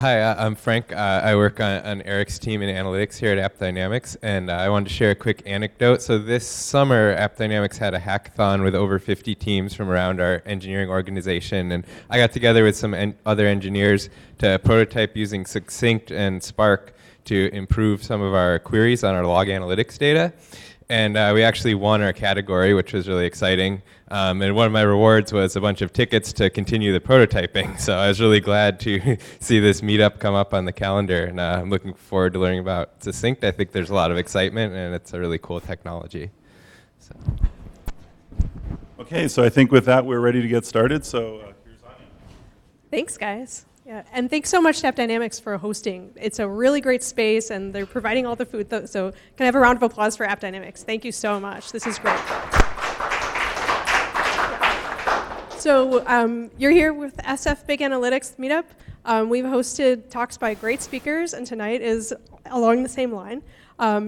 Hi, I'm Frank. I work on Eric's team in analytics here at AppDynamics, and I wanted to share a quick anecdote. So this summer, AppDynamics had a hackathon with over 50 teams from around our engineering organization, and I got together with some other engineers to prototype using Succinct and Spark to improve some of our queries on our log analytics data. And we actually won our category, which was really exciting. And one of my rewards was a bunch of tickets to continue the prototyping. So I was really glad to see this meetup come up on the calendar. And I'm looking forward to learning about Succinct. I think there's a lot of excitement, and it's a really cool technology. So. Okay, so I think with that, we're ready to get started. So here's Anya. Thanks, guys. Yeah, and thanks so much to AppDynamics for hosting. It's a really great space, and they're providing all the food. So can I have a round of applause for AppDynamics? Thank you so much. This is great. So you're here with SF Big Analytics Meetup. We've hosted talks by great speakers, and tonight is along the same line.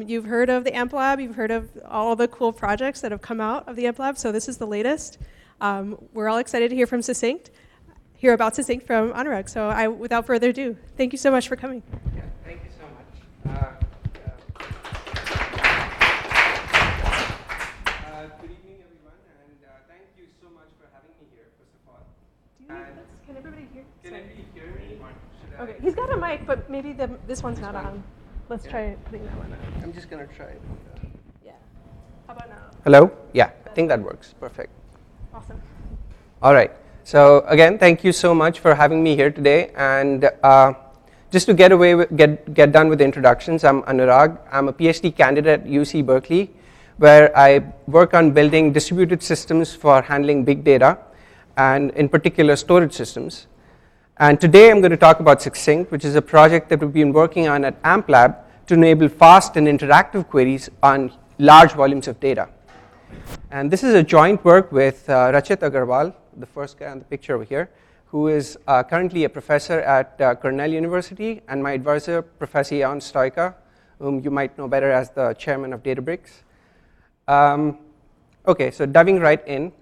You've heard of the AmpLab. You've heard of all the cool projects that have come out of the AmpLab, so this is the latest. We're all excited to hear from Succinct. Hear about Succinct from Anurag. So without further ado, thank you so much for coming. Yeah, thank you so much. Good evening, everyone, and thank you so much for having me here, first of all. Can everybody hear? Can everybody hear me? Or should Okay, he's got a mic, but maybe this one's not on. Let's try putting that one on. I'm just going to try. Yeah. How about now? Hello? Yeah, I think that works. Perfect. Awesome. All right. So again, thank you so much for having me here today. And just to get done with the introductions, I'm Anurag. I'm a PhD candidate at UC Berkeley, where I work on building distributed systems for handling big data, and in particular storage systems. And today I'm going to talk about Succinct, which is a project that we've been working on at AmpLab to enable fast and interactive queries on large volumes of data. And this is a joint work with Rachit Agarwal, the first guy on the picture over here, who is currently a professor at Cornell University, and my advisor, Professor Jan Stoica, whom you might know better as the chairman of Databricks. Okay, so diving right in.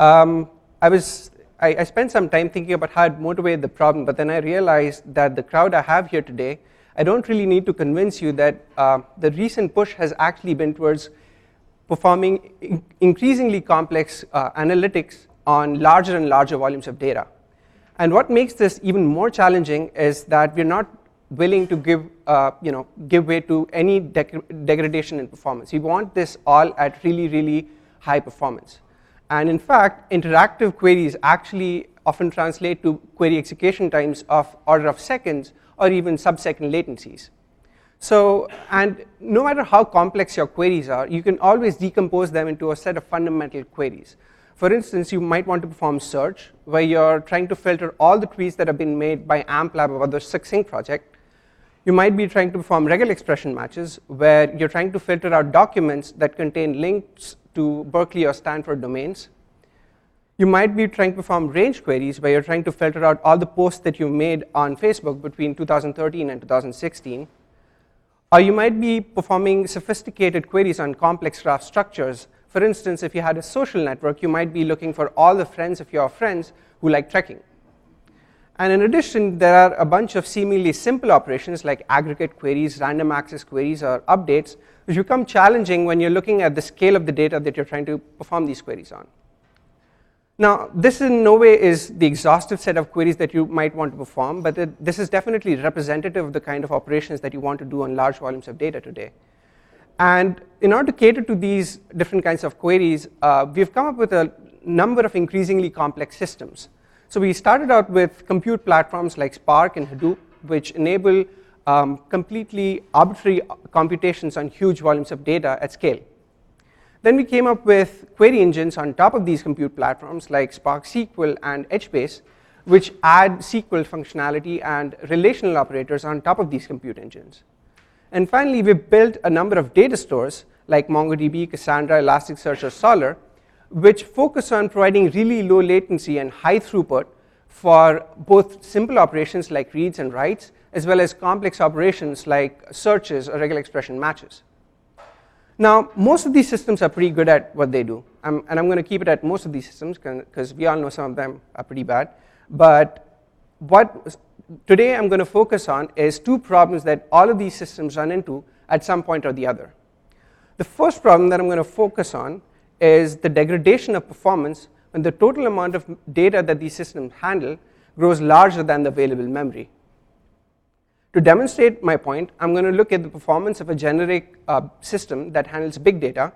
I spent some time thinking about how I'd motivate the problem, but then I realized that the crowd I have here today, I don't really need to convince you that the recent push has actually been towards performing increasingly complex analytics on larger and larger volumes of data. And what makes this even more challenging is that we're not willing to give way to any degradation in performance. We want this all at really, really high performance. And in fact, interactive queries actually often translate to query execution times of order of seconds or even sub-second latencies. So, and no matter how complex your queries are, you can always decompose them into a set of fundamental queries. For instance, you might want to perform search, where you're trying to filter all the tweets that have been made by AmpLab or the Succinct project. You might be trying to perform regular expression matches, where you're trying to filter out documents that contain links to Berkeley or Stanford domains. You might be trying to perform range queries, where you're trying to filter out all the posts that you made on Facebook between 2013 and 2016. Or you might be performing sophisticated queries on complex graph structures. For instance, if you had a social network, you might be looking for all the friends of your friends who like trekking. And in addition, there are a bunch of seemingly simple operations like aggregate queries, random access queries, or updates, which become challenging when you're looking at the scale of the data that you're trying to perform these queries on. Now, this in no way is the exhaustive set of queries that you might want to perform, but this is definitely representative of the kind of operations that you want to do on large volumes of data today. And in order to cater to these different kinds of queries, we've come up with a number of increasingly complex systems. So we started out with compute platforms like Spark and Hadoop, which enable completely arbitrary computations on huge volumes of data at scale. Then we came up with query engines on top of these compute platforms like Spark SQL and HBase, which add SQL functionality and relational operators on top of these compute engines. And finally, we built a number of data stores like MongoDB, Cassandra, Elasticsearch, or Solr, which focus on providing really low latency and high throughput for both simple operations like reads and writes, as well as complex operations like searches or regular expression matches. Now, most of these systems are pretty good at what they do, and I'm going to keep it at most of these systems because we all know some of them are pretty bad. But what today I'm going to focus on is two problems that all of these systems run into at some point or the other. The first problem that I'm going to focus on is the degradation of performance when the total amount of data that these systems handle grows larger than the available memory. To demonstrate my point, I'm going to look at the performance of a generic system that handles big data.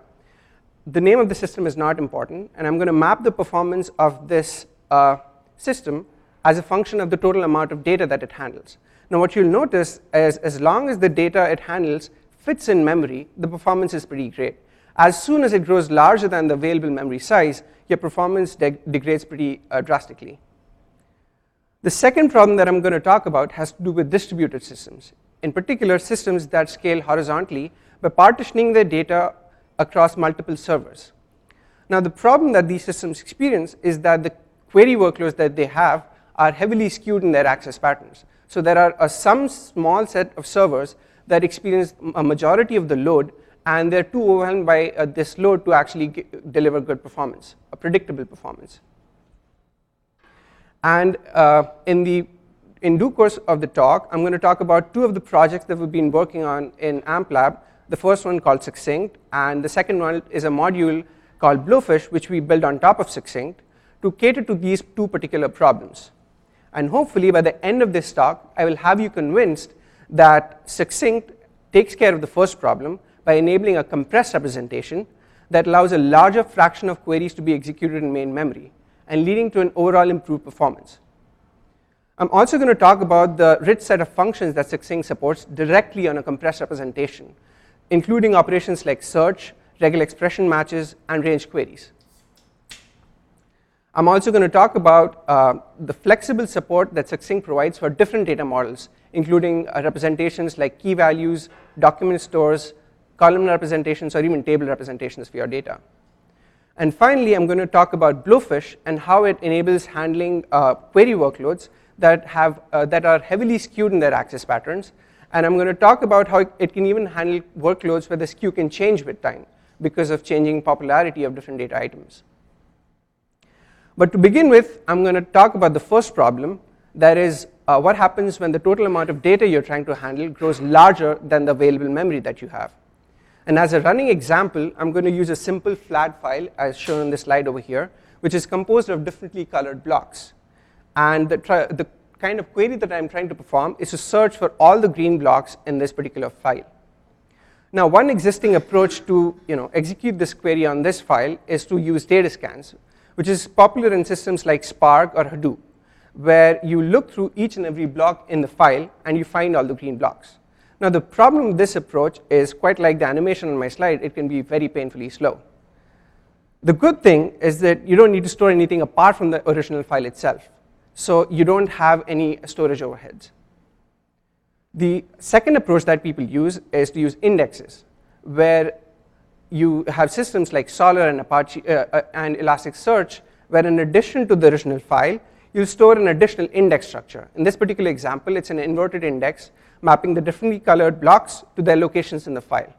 The name of the system is not important, and I'm going to map the performance of this system as a function of the total amount of data that it handles. Now what you'll notice is as long as the data it handles fits in memory, the performance is pretty great. As soon as it grows larger than the available memory size, your performance degrades pretty drastically. The second problem that I'm going to talk about has to do with distributed systems, in particular systems that scale horizontally by partitioning their data across multiple servers. Now the problem that these systems experience is that the query workloads that they have are heavily skewed in their access patterns. So there are some small set of servers that experience a majority of the load, and they're too overwhelmed by this load to actually deliver good performance, a predictable performance. And in due course of the talk, I'm going to talk about two of the projects that we've been working on in AmpLab. The first one called Succinct, and the second one is a module called Blowfish, which we built on top of Succinct to cater to these two particular problems. And hopefully by the end of this talk, I will have you convinced that Succinct takes care of the first problem by enabling a compressed representation that allows a larger fraction of queries to be executed in main memory and leading to an overall improved performance. I'm also going to talk about the rich set of functions that Succinct supports directly on a compressed representation, including operations like search, regular expression matches, and range queries. I'm also going to talk about the flexible support that Succinct provides for different data models, including representations like key values, document stores, columnar representations, or even table representations for your data. And finally, I'm going to talk about Blowfish and how it enables handling query workloads that are heavily skewed in their access patterns. And I'm going to talk about how it can even handle workloads where the skew can change with time because of changing popularity of different data items. But to begin with, I'm going to talk about the first problem, that is what happens when the total amount of data you're trying to handle grows larger than the available memory that you have. And as a running example, I'm going to use a simple flat file as shown on this slide over here, which is composed of differently colored blocks. And the kind of query that I'm trying to perform is to search for all the green blocks in this particular file. Now, one existing approach to execute this query on this file is to use data scans, which is popular in systems like Spark or Hadoop, where you look through each and every block in the file and you find all the green blocks. Now the problem with this approach is, quite like the animation on my slide, it can be very painfully slow. The good thing is that you don't need to store anything apart from the original file itself, so you don't have any storage overheads. The second approach that people use is to use indexes, where you have systems like Solr and Apache and Elasticsearch, where in addition to the original file, you'll store an additional index structure. In this particular example, it's an inverted index mapping the differently colored blocks to their locations in the file.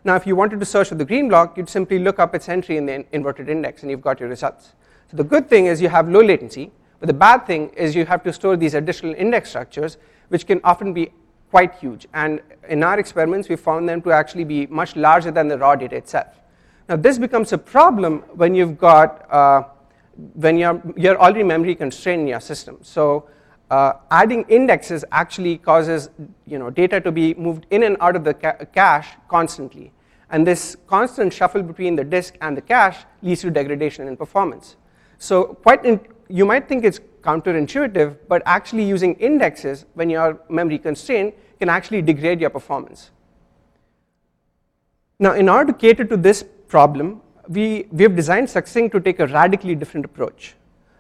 Now, if you wanted to search for the green block, you'd simply look up its entry in the inverted index, and you've got your results. So the good thing is you have low latency, but the bad thing is you have to store these additional index structures, which can often be quite huge. And in our experiments, we found them to actually be much larger than the raw data itself. Now, this becomes a problem when you've got when you're already memory constrained in your system. So adding indexes actually causes data to be moved in and out of the cache constantly. And this constant shuffle between the disk and the cache leads to degradation in performance. So you might think it's counterintuitive, but actually using indexes when you're memory constrained can actually degrade your performance. Now, in order to cater to this problem, we have designed Succinct to take a radically different approach.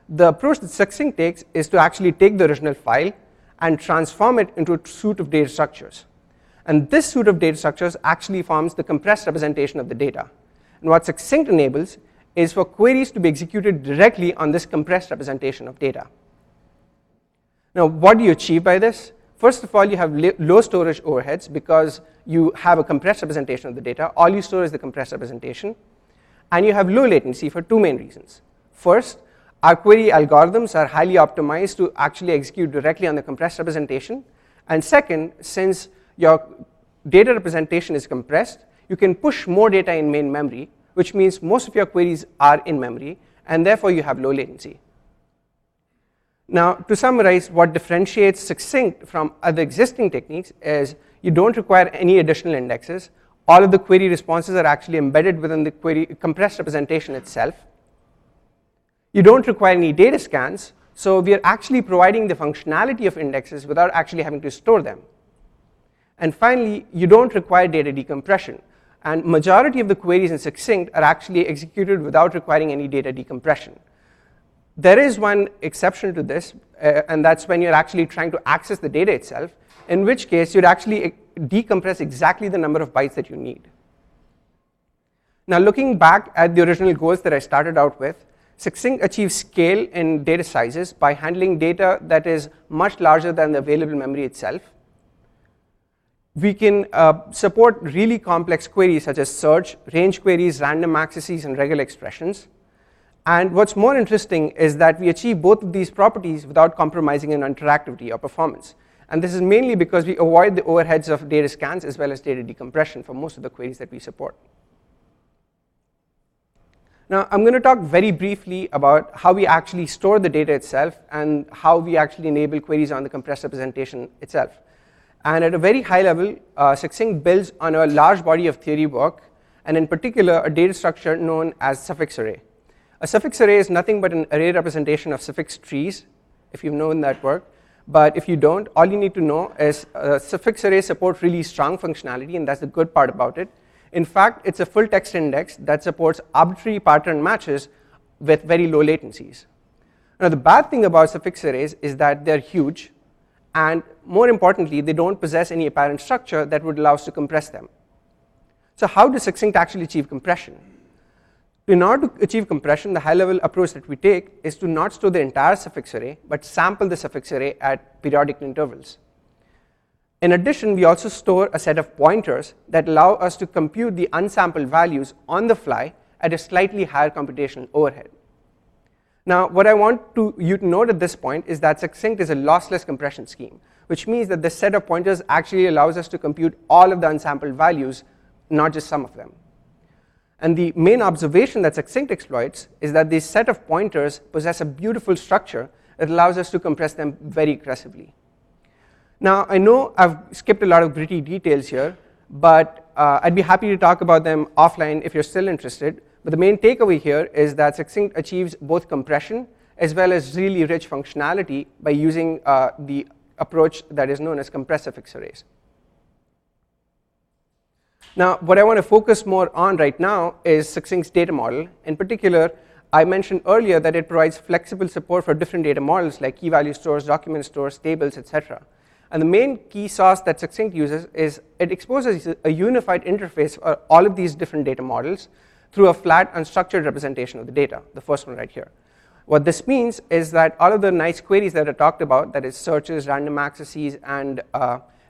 The approach that Succinct takes is to actually take the original file and transform it into a suite of data structures. And this suite of data structures actually forms the compressed representation of the data. And what Succinct enables is for queries to be executed directly on this compressed representation of data. Now, what do you achieve by this? First of all, you have low storage overheads because you have a compressed representation of the data. All you store is the compressed representation. And you have low latency for two main reasons. First, our query algorithms are highly optimized to actually execute directly on the compressed representation. And second, since your data representation is compressed, you can push more data in main memory, which means most of your queries are in memory, and therefore you have low latency. Now, to summarize, what differentiates Succinct from other existing techniques is you don't require any additional indexes. All of the query responses are actually embedded within the query compressed representation itself. You don't require any data scans, so we are actually providing the functionality of indexes without actually having to store them. And finally, you don't require data decompression, and majority of the queries in Succinct are actually executed without requiring any data decompression. There is one exception to this, and that's when you're actually trying to access the data itself, in which case you'd actually decompress exactly the number of bytes that you need. Now, looking back at the original goals that I started out with, Succinct achieves scale in data sizes by handling data that is much larger than the available memory itself. We can support really complex queries such as search, range queries, random accesses, and regular expressions. And what's more interesting is that we achieve both of these properties without compromising on interactivity or performance. And this is mainly because we avoid the overheads of data scans as well as data decompression for most of the queries that we support. Now, I'm going to talk very briefly about how we actually store the data itself and how we actually enable queries on the compressed representation itself. And at a very high level, Succinct builds on a large body of theory work, and in particular, a data structure known as suffix array. A suffix array is nothing but an array representation of suffix trees, if you've known that work. But if you don't, all you need to know is suffix arrays support really strong functionality, and that's the good part about it. In fact, it's a full text index that supports arbitrary pattern matches with very low latencies. Now, the bad thing about suffix arrays is that they're huge, and more importantly, they don't possess any apparent structure that would allow us to compress them. So how does Succinct actually achieve compression? In order to achieve compression, the high-level approach that we take is to not store the entire suffix array, but sample the suffix array at periodic intervals. In addition, we also store a set of pointers that allow us to compute the unsampled values on the fly at a slightly higher computational overhead. Now, what I want you to note at this point is that Succinct is a lossless compression scheme, which means that this set of pointers actually allows us to compute all of the unsampled values, not just some of them. And the main observation that Succinct exploits is that this set of pointers possess a beautiful structure that allows us to compress them very aggressively. Now, I know I've skipped a lot of gritty details here, but I'd be happy to talk about them offline if you're still interested. But the main takeaway here is that Succinct achieves both compression as well as really rich functionality by using the approach that is known as compressed suffix arrays. Now, what I want to focus more on right now is Succinct's data model. In particular, I mentioned earlier that it provides flexible support for different data models like key value stores, document stores, tables, etc. And the main key sauce that Succinct uses is it exposes a unified interface for all of these different data models through a flat unstructured representation of the data, the first one right here. What this means is that all of the nice queries that I talked about, that is searches, random accesses, and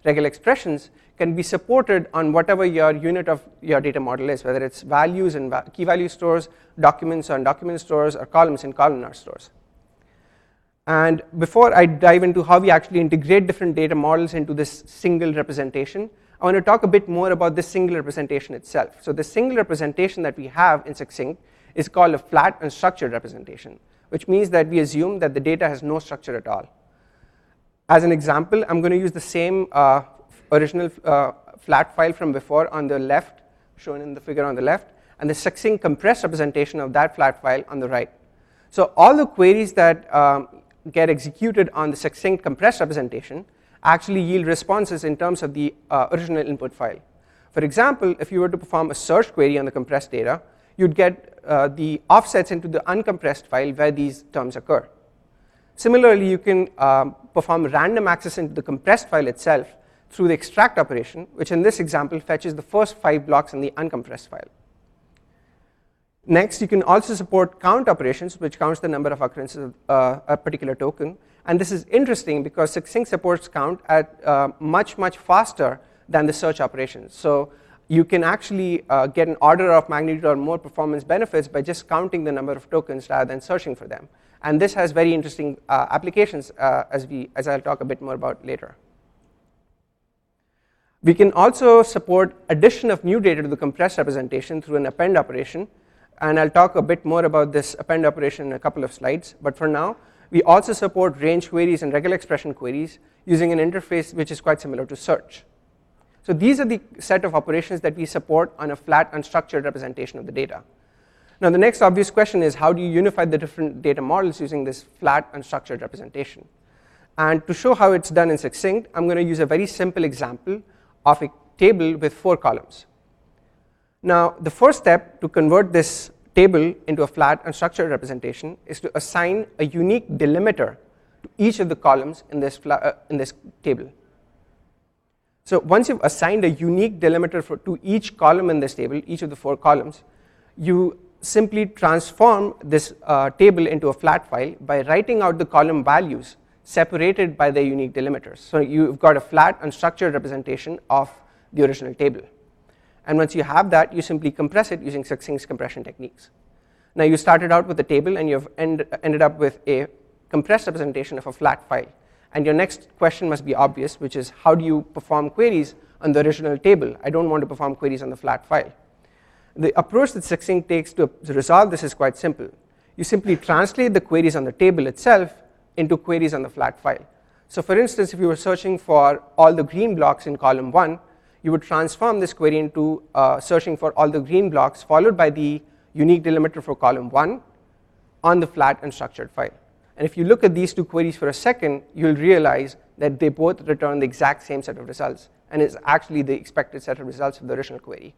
regular expressions, can be supported on whatever your unit of your data model is, whether it's values in key value stores, documents on document stores, or columns in columnar stores. And before I dive into how we actually integrate different data models into this single representation, I want to talk a bit more about this single representation itself. So the single representation that we have in Succinct is called a flat unstructured representation, which means that we assume that the data has no structure at all. As an example, I'm going to use the same original flat file from before on the left, shown in the figure on the left, and the Succinct compressed representation of that flat file on the right. So all the queries that get executed on the Succinct compressed representation actually yield responses in terms of the original input file. For example, if you were to perform a search query on the compressed data, you'd get the offsets into the uncompressed file where these terms occur. Similarly, you can perform random access into the compressed file itself through the extract operation, which in this example fetches the first 5 blocks in the uncompressed file. Next, you can also support count operations, which counts the number of occurrences of a particular token. And this is interesting because Succinct supports count at much faster than the search operations. So you can actually get an order of magnitude or more performance benefits by just counting the number of tokens rather than searching for them. And this has very interesting applications as I'll talk a bit more about later. We can also support addition of new data to the compressed representation through an append operation, and I'll talk a bit more about this append operation in a couple of slides. But for now, we also support range queries and regular expression queries using an interface which is quite similar to search. So these are the set of operations that we support on a flat unstructured representation of the data. Now the next obvious question is, how do you unify the different data models using this flat unstructured representation? And to show how it's done in Succinct, I'm going to use a very simple example of a table with 4 columns. Now the first step to convert this table into a flat unstructured representation is to assign a unique delimiter to each of the columns in this table. So once you've assigned a unique delimiter to each column in this table, each of the 4 columns, you simply transform this table into a flat file by writing out the column values separated by their unique delimiters. So you've got a flat unstructured representation of the original table. And once you have that, you simply compress it using Succinct's compression techniques. Now you started out with a table and you've ended up with a compressed representation of a flat file. And your next question must be obvious, which is, how do you perform queries on the original table? I don't want to perform queries on the flat file. The approach that Succinct takes to resolve this is quite simple. You simply translate the queries on the table itself into queries on the flat file. So for instance, if you were searching for all the green blocks in column 1, you would transform this query into searching for all the green blocks followed by the unique delimiter for column 1 on the flat unstructured file. And if you look at these 2 queries for a second, you'll realize that they both return the exact same set of results, and it's actually the expected set of results of the original query.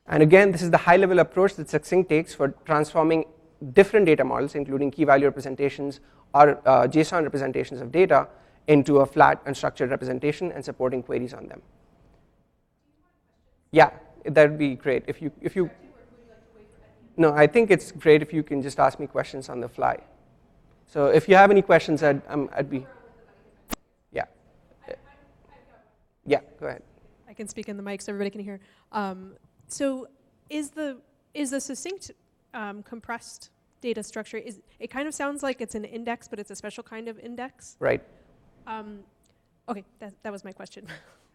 And again, this is the high-level approach that Succinct takes for transforming different data models, including key-value representations or JSON representations of data, into a flat unstructured representation and supporting queries on them. Yeah, that would be great. If you no, I think it's great if you can just ask me questions on the fly. So if you have any questions, I'd be, yeah. Yeah, go ahead. I can speak in the mic so everybody can hear. So is the Succinct compressed data structure, it kind of sounds like it's an index, but it's a special kind of index? Right. Okay, that was my question.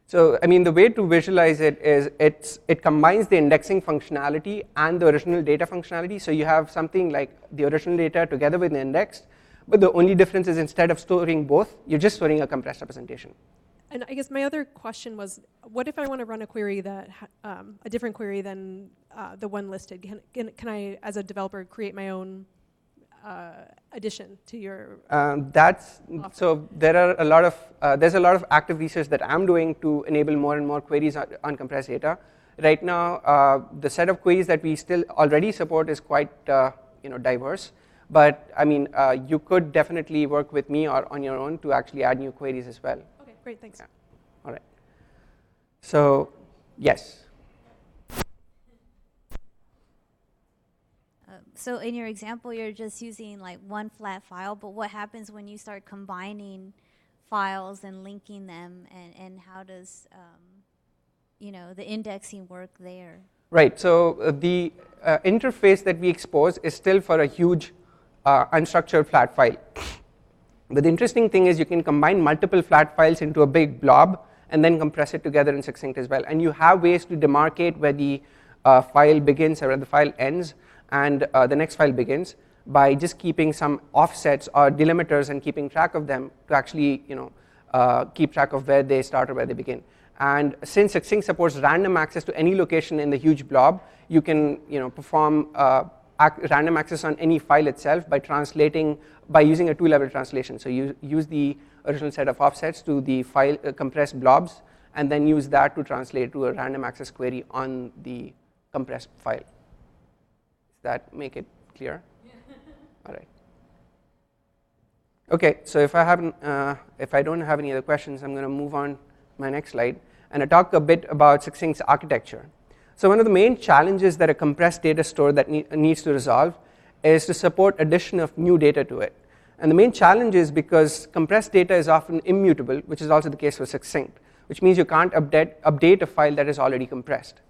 So I mean, the way to visualize it is it combines the indexing functionality and the original data functionality. So you have something like the original data together with the indexed, but the only difference is instead of storing both, you're just storing a compressed representation. And I guess my other question was, what if I want to run a query that, a different query than the one listed? Can I, as a developer, create my own addition to your so there are a lot of there's a lot of active research that I'm doing to enable more and more queries on compressed data. Right now, the set of queries that we still already support is quite diverse. But I mean, you could definitely work with me or on your own to actually add new queries as well. Okay, great, thanks. Yeah. All right. So yes. So in your example, you're just using like one flat file, but what happens when you start combining files and linking them, and how does the indexing work there? Right, so the interface that we expose is still for a huge unstructured flat file. But the interesting thing is you can combine multiple flat files into a big blob and then compress it together in Succinct as well. And you have ways to demarcate where the file begins or where the file ends and the next file begins by just keeping some offsets or delimiters and keeping track of them to actually keep track of where they start or where they begin. And since Succinct supports random access to any location in the huge blob, you can perform random access on any file itself by using a 2-level translation. So you use the original set of offsets to the file compressed blobs, and then use that to translate to a random access query on the compressed file. Does that make it clear? Yeah. All right. Okay, so if I don't have any other questions, I'm going to move on to my next slide and I talk a bit about Succinct's architecture. So one of the main challenges that a compressed data store that needs to resolve is to support addition of new data to it. And the main challenge is because compressed data is often immutable, which is also the case for Succinct, which means you can't update a file that is already compressed.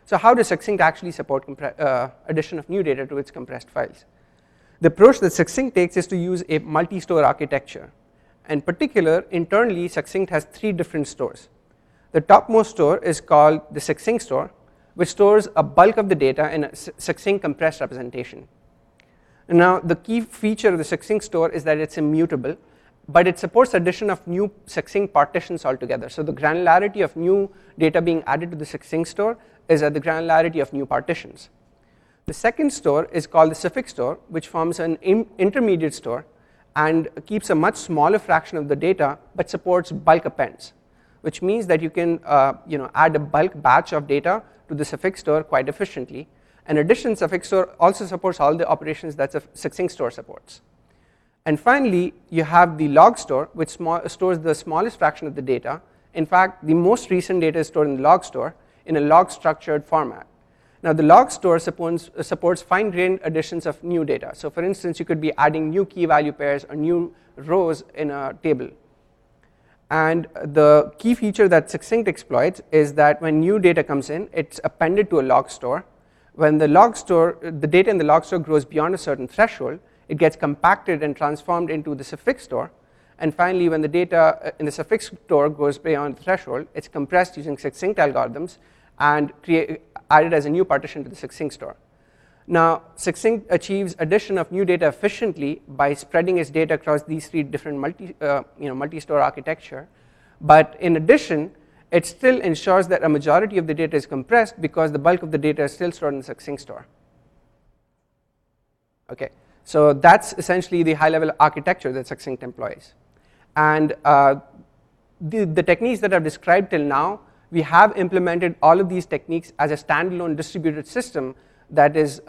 So how does Succinct actually support addition of new data to its compressed files? The approach that Succinct takes is to use a multi-store architecture. In particular, internally, Succinct has 3 different stores. The topmost store is called the Succinct store, which stores a bulk of the data in a Succinct compressed representation. And now, the key feature of the Succinct store is that it's immutable, but it supports addition of new Succinct partitions altogether. So the granularity of new data being added to the Succinct store is at the granularity of new partitions. The second store is called the Suffix store, which forms an intermediate store and keeps a much smaller fraction of the data, but supports bulk appends, which means that you can add a bulk batch of data to the Suffix store quite efficiently. In addition, Suffix store also supports all the operations that a Succinct store supports. And finally, you have the log store, which stores the smallest fraction of the data. In fact, the most recent data is stored in the log store in a log structured format. Now, the log store supports fine-grained additions of new data. So for instance, you could be adding new key value pairs or new rows in a table. And the key feature that Succinct exploits is that when new data comes in, it's appended to a log store. When the data in the log store grows beyond a certain threshold, it gets compacted and transformed into the Suffix store. And finally, when the data in the Suffix store goes beyond the threshold, it's compressed using Succinct algorithms and added as a new partition to the Succinct store. Now, Succinct achieves addition of new data efficiently by spreading its data across these 3 different multi-store architecture. But in addition, it still ensures that a majority of the data is compressed because the bulk of the data is still stored in the Succinct store. Okay, so that's essentially the high-level architecture that Succinct employs. And the techniques that I've described till now, we have implemented all of these techniques as a standalone distributed system that is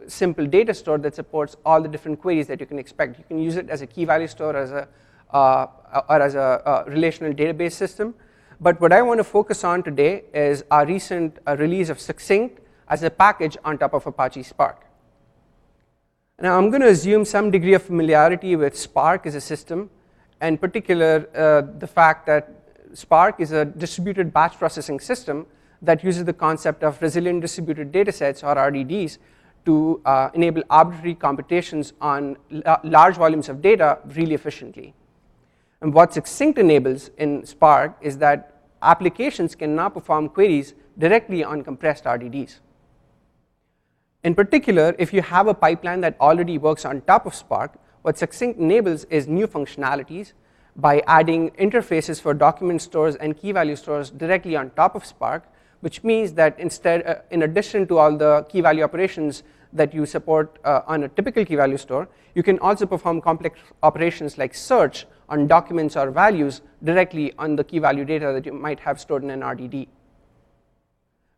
simple data store that supports all the different queries that you can expect. You can use it as a key value store or as a relational database system. But what I want to focus on today is our recent release of Succinct as a package on top of Apache Spark. Now, I'm going to assume some degree of familiarity with Spark as a system, in particular the fact that Spark is a distributed batch processing system that uses the concept of resilient distributed datasets, or RDDs, to enable arbitrary computations on large volumes of data really efficiently. And what Succinct enables in Spark is that applications can now perform queries directly on compressed RDDs. In particular, if you have a pipeline that already works on top of Spark, what Succinct enables is new functionalities by adding interfaces for document stores and key value stores directly on top of Spark, which means that instead, in addition to all the key value operations that you support on a typical key value store, you can also perform complex operations like search on documents or values directly on the key value data that you might have stored in an RDD.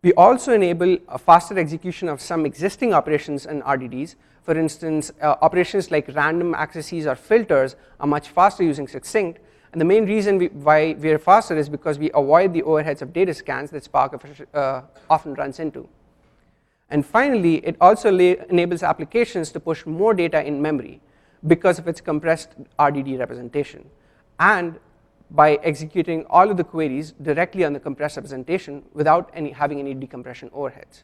We also enable a faster execution of some existing operations in RDDs. For instance, operations like random accesses or filters are much faster using Succinct. And the main reason why we are faster is because we avoid the overheads of data scans that Spark often runs into. And finally, it also enables applications to push more data in memory because of its compressed RDD representation, and by executing all of the queries directly on the compressed representation without having any decompression overheads.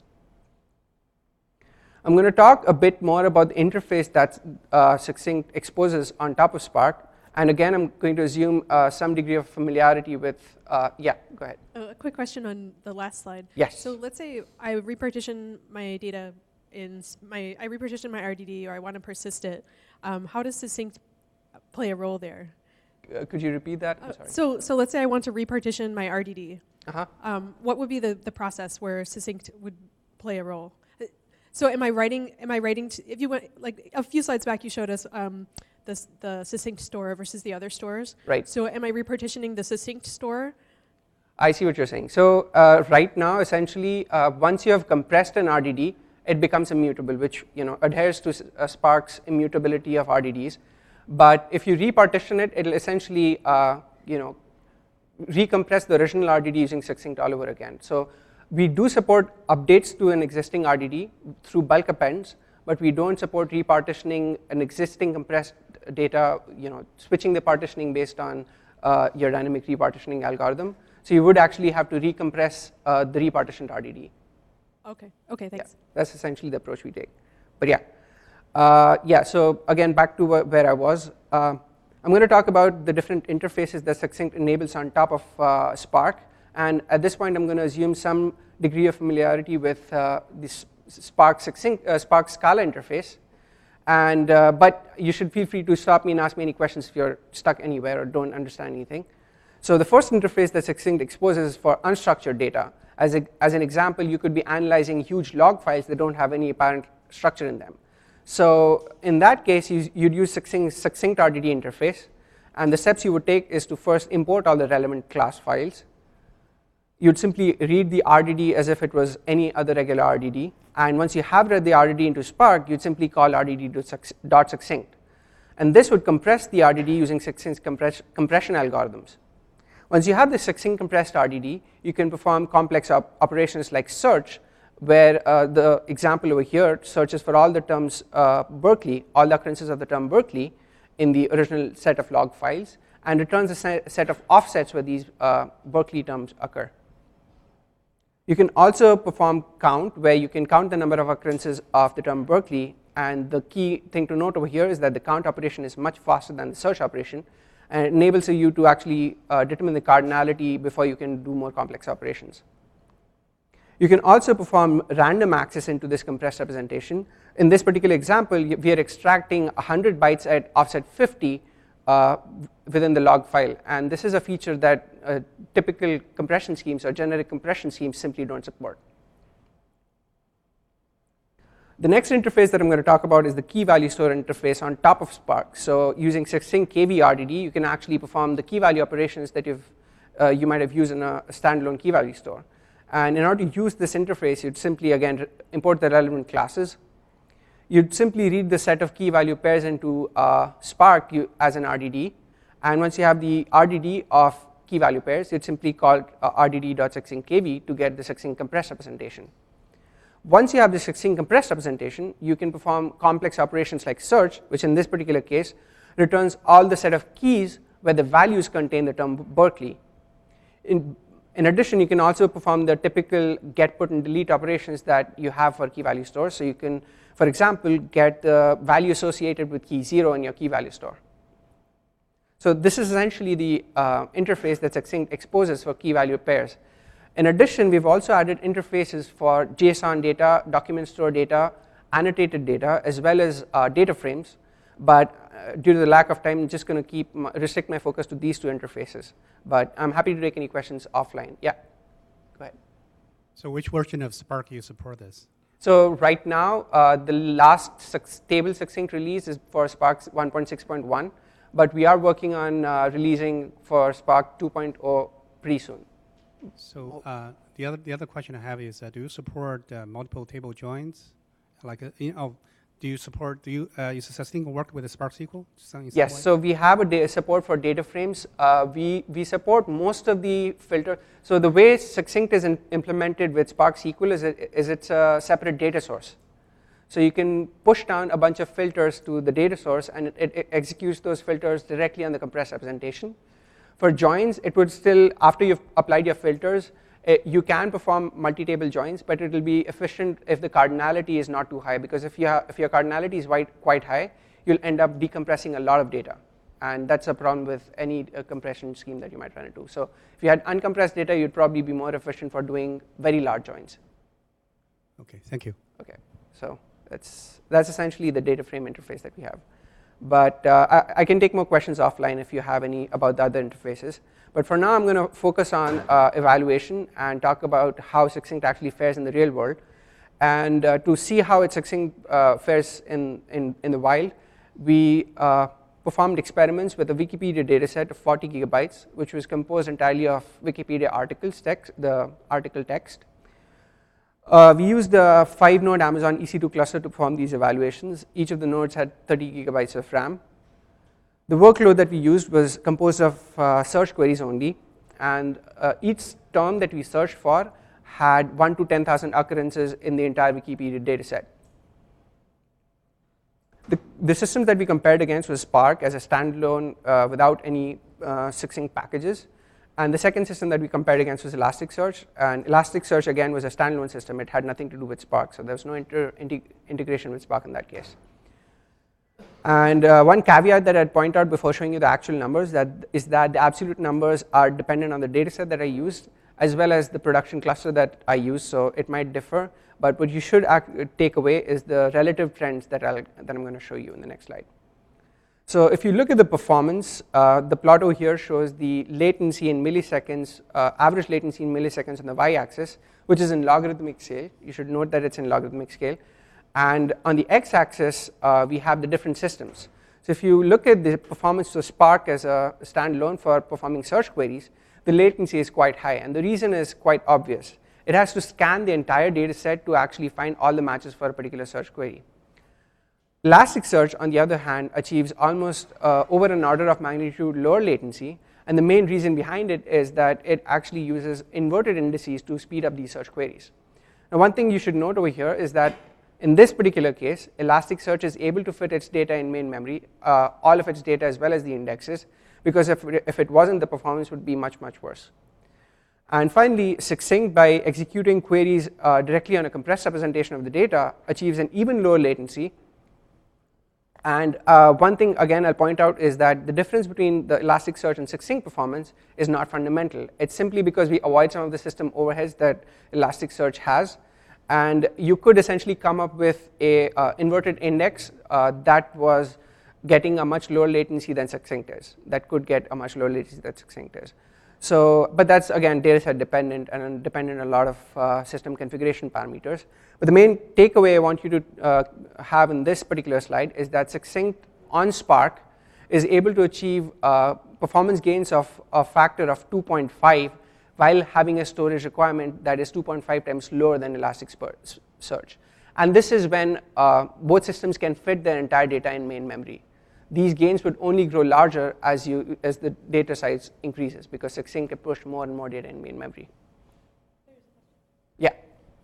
I'm going to talk a bit more about the interface that Succinct exposes on top of Spark. And again, I'm going to assume some degree of familiarity with, yeah, go ahead. A quick question on the last slide. Yes. So let's say I repartition my data I repartition my RDD, or I want to persist it. How does Succinct play a role there? Could you repeat that? I'm sorry. So let's say I want to repartition my RDD. Uh-huh. What would be the process where Succinct would play a role? So am I writing if you went, like a few slides back, you showed us the Succinct store versus the other stores. Right. So am I repartitioning the Succinct store? I see what you're saying. So right now, essentially, once you have compressed an RDD, it becomes immutable, which adheres to Spark's immutability of RDDs. But if you repartition it, it'll essentially recompress the original RDD using Succinct all over again. So we do support updates to an existing RDD through bulk appends, but we don't support repartitioning an existing compressed data, switching the partitioning based on your dynamic repartitioning algorithm. So you would actually have to recompress the repartitioned RDD. Okay, thanks. Yeah, that's essentially the approach we take. But yeah, Yeah, so again, back to where I was. I'm going to talk about the different interfaces that Succinct enables on top of Spark. And at this point, I'm going to assume some degree of familiarity with this Spark Scala interface. And, but you should feel free to stop me and ask me any questions if you're stuck anywhere or don't understand anything. So the first interface that Succinct exposes is for unstructured data. As an example, you could be analyzing huge log files that don't have any apparent structure in them. So in that case, you'd use Succinct RDD interface. And the steps you would take is to first import all the relevant class files. You'd simply read the RDD as if it was any other regular RDD. And once you have read the RDD into Spark, you'd simply call RDD.succinct. And this would compress the RDD using Succinct's compression algorithms. Once you have the Succinct compressed RDD, you can perform complex operations like search, where the example over here searches for all the terms Berkeley, all the occurrences of the term Berkeley in the original set of log files, and returns a set of offsets where these Berkeley terms occur. You can also perform count, where you can count the number of occurrences of the term Berkeley, and the key thing to note over here is that the count operation is much faster than the search operation, and it enables you to actually determine the cardinality before you can do more complex operations. You can also perform random access into this compressed representation. In this particular example, we are extracting 100 bytes at offset 50 within the log file. And this is a feature that typical compression schemes or generic compression schemes simply don't support. The next interface that I'm going to talk about is the KeyValueStore interface on top of Spark. So using Succinct KV RDD, you can actually perform the key value operations that you might have used in a standalone KeyValueStore. And in order to use this interface, you'd simply, again, import the relevant classes. You'd simply read the set of key value pairs into Spark as an RDD. And once you have the RDD of key value pairs, you'd simply call RDD.succinctkv to get the Succinct compressed representation. Once you have the Succinct compressed representation, you can perform complex operations like search, which in this particular case returns all the set of keys where the values contain the term Berkeley. In addition, you can also perform the typical get, put, and delete operations that you have for key value store. So you can, for example, get the value associated with key 0 in your key value store. So this is essentially the interface that Succinct exposes for key value pairs. In addition, we've also added interfaces for JSON data, document store data, annotated data, as well as data frames. But due to the lack of time, I'm just going to restrict my focus to these two interfaces. But I'm happy to take any questions offline. Yeah, go ahead. So which version of Spark do you support this? So right now, the last stable Succinct release is for Spark 1.6.1. But we are working on releasing for Spark 2.0 pretty soon. So the other question I have is, do you support multiple table joins? Like do you is Succinct work with the Spark SQL? Yes, so we have a support for data frames. We support most of the filter. So the way Succinct is implemented with Spark SQL is it's a separate data source. So you can push down a bunch of filters to the data source, and it executes those filters directly on the compressed representation. For joins, it would still, after you've applied your filters, you can perform multi-table joins, but it will be efficient if the cardinality is not too high, because if your cardinality is quite high, you'll end up decompressing a lot of data. And that's a problem with any compression scheme that you might run into. So if you had uncompressed data, you'd probably be more efficient for doing very large joins. Okay, thank you. Okay, so that's essentially the data frame interface that we have. But I can take more questions offline if you have any about the other interfaces. But for now, I'm going to focus on evaluation and talk about how Succinct actually fares in the real world. And to see how Succinct fares in the wild, we performed experiments with a Wikipedia dataset of 40 gigabytes, which was composed entirely of Wikipedia articles, the article text. We used the 5-node Amazon EC2 cluster to perform these evaluations. Each of the nodes had 30 gigabytes of RAM. The workload that we used was composed of search queries only, and each term that we searched for had 1 to 10,000 occurrences in the entire Wikipedia dataset. The system that we compared against was Spark as a standalone without any Succinct packages. And the second system that we compared against was Elasticsearch. And Elasticsearch, again, was a standalone system. It had nothing to do with Spark, so there was no integration with Spark in that case. And one caveat that I'd point out before showing you the actual numbers is that the absolute numbers are dependent on the data set that I used, as well as the production cluster that I use, so it might differ. But what you should take away is the relative trends that I'm going to show you in the next slide. So if you look at the performance, the plot over here shows the latency in milliseconds, average latency in milliseconds on the y-axis, which is in logarithmic scale. You should note that it's in logarithmic scale. And on the x-axis, we have the different systems. So if you look at the performance of Spark as a standalone for performing search queries, the latency is quite high. And the reason is quite obvious. It has to scan the entire data set to actually find all the matches for a particular search query. Elasticsearch, on the other hand, achieves almost over an order of magnitude lower latency. And the main reason behind it is that it actually uses inverted indices to speed up these search queries. Now, one thing you should note over here is that in this particular case, Elasticsearch is able to fit its data in main memory, all of its data as well as the indexes, because if it wasn't, the performance would be much, much worse. And finally, Succinct, by executing queries directly on a compressed representation of the data, achieves an even lower latency. And one thing, again, I'll point out is that the difference between the Elasticsearch and Succinct performance is not fundamental. It's simply because we avoid some of the system overheads that Elasticsearch has. And you could essentially come up with a inverted index that was getting a much lower latency than Succinct is. That could get a much lower latency than Succinct is. So, but that's again data set dependent and dependent on a lot of system configuration parameters. But the main takeaway I want you to have in this particular slide is that Succinct on Spark is able to achieve performance gains of a factor of 2.5 while having a storage requirement that is 2.5 times lower than Elasticsearch. And this is when both systems can fit their entire data in main memory. These gains would only grow larger as the data size increases, because Succinct can push more and more data in main memory. Yeah?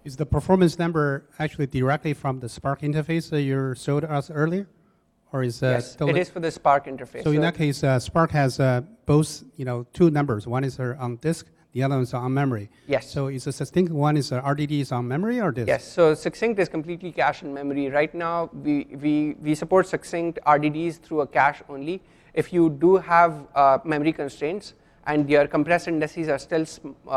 Is the performance number actually directly from the Spark interface that you showed us earlier? Or is yes, it is for the Spark interface. So in that case, Spark has both, two numbers. One is on disk, the other one is on memory. Yes. So is the Succinct one is RDD is on memory or disk? Yes. So Succinct is completely cache in memory. Right now, we support Succinct RDDs through a cache only. If you do have memory constraints and your compressed indices are still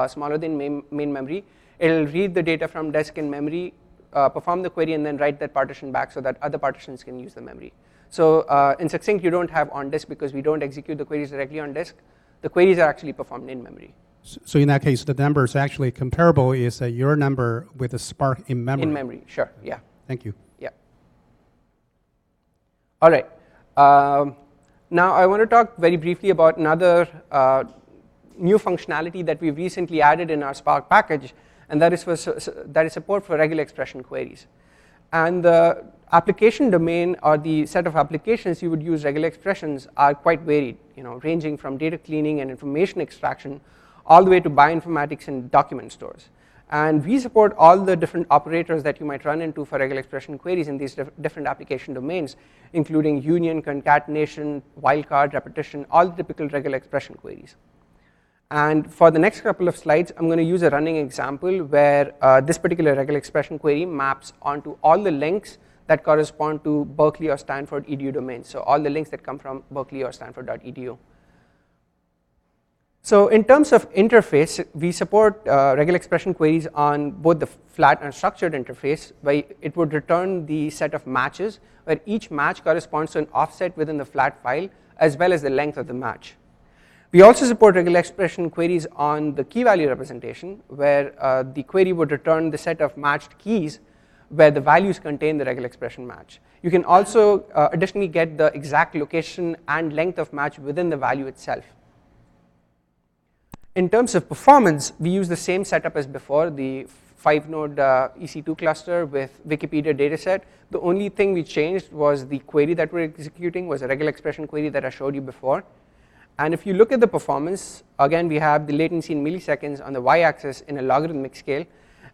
smaller than main memory, it'll read the data from disk in memory, perform the query, and then write that partition back so that other partitions can use the memory. So in Succinct, you don't have on disk because we don't execute the queries directly on disk. The queries are actually performed in memory. So in that case, the number is actually comparable is your number with the Spark in memory. In memory, sure, yeah. Thank you. Yeah. All right. Now I want to talk very briefly about another new functionality that we've recently added in our Spark package, and that is support for regular expression queries. And the application domain or the set of applications you would use regular expressions are quite varied, ranging from data cleaning and information extraction all the way to bioinformatics and document stores. And we support all the different operators that you might run into for regular expression queries in these different application domains, including union, concatenation, wildcard, repetition, all the typical regular expression queries. And for the next couple of slides, I'm going to use a running example where this particular regular expression query maps onto all the links that correspond to Berkeley or Stanford edu domains. So all the links that come from Berkeley or Stanford.edu. So in terms of interface, we support regular expression queries on both the flat and structured interface, where it would return the set of matches, where each match corresponds to an offset within the flat file, as well as the length of the match. We also support regular expression queries on the key value representation, where the query would return the set of matched keys, where the values contain the regular expression match. You can also additionally get the exact location and length of match within the value itself. In terms of performance, we use the same setup as before, the 5-node EC2 cluster with Wikipedia dataset. The only thing we changed was the query that we're executing was a regular expression query that I showed you before. And if you look at the performance, again, we have the latency in milliseconds on the y-axis in a logarithmic scale,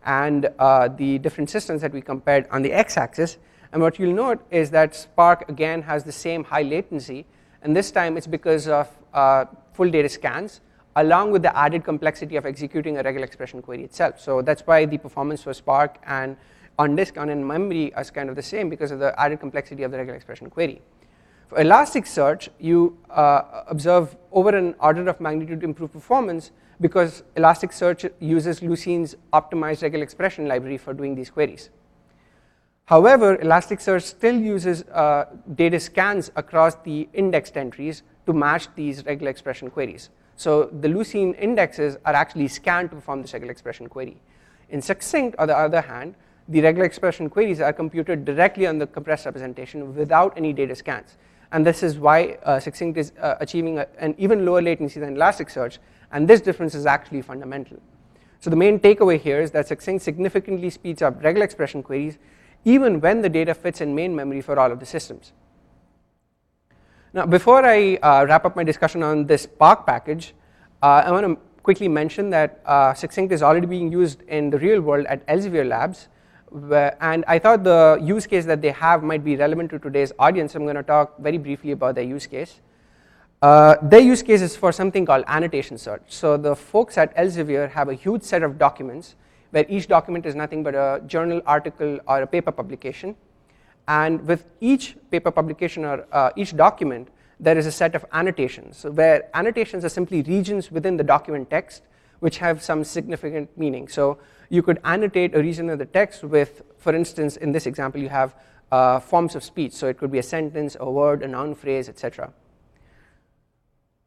and the different systems that we compared on the x-axis. And what you'll note is that Spark, again, has the same high latency, and this time it's because of full data scans, along with the added complexity of executing a regular expression query itself. So that's why the performance for Spark and on disk and in memory is kind of the same because of the added complexity of the regular expression query. For Elasticsearch, you observe over an order of magnitude improved performance because Elasticsearch uses Lucine's optimized regular expression library for doing these queries. However, Elasticsearch still uses data scans across the indexed entries to match these regular expression queries. So the Lucene indexes are actually scanned to perform this regular expression query. In Succinct, on the other hand, the regular expression queries are computed directly on the compressed representation without any data scans. And this is why Succinct is achieving an even lower latency than Elasticsearch, and this difference is actually fundamental. So the main takeaway here is that Succinct significantly speeds up regular expression queries even when the data fits in main memory for all of the systems. Now, before I wrap up my discussion on this Spark package, I want to quickly mention that Succinct is already being used in the real world at Elsevier Labs, and I thought the use case that they have might be relevant to today's audience. So I'm going to talk very briefly about their use case. Their use case is for something called annotation search. So the folks at Elsevier have a huge set of documents where each document is nothing but a journal article or a paper publication. And with each paper publication or each document, there is a set of annotations. So where annotations are simply regions within the document text which have some significant meaning. So you could annotate a region of the text with, for instance, in this example, you have forms of speech. So it could be a sentence, a word, a noun phrase, etc.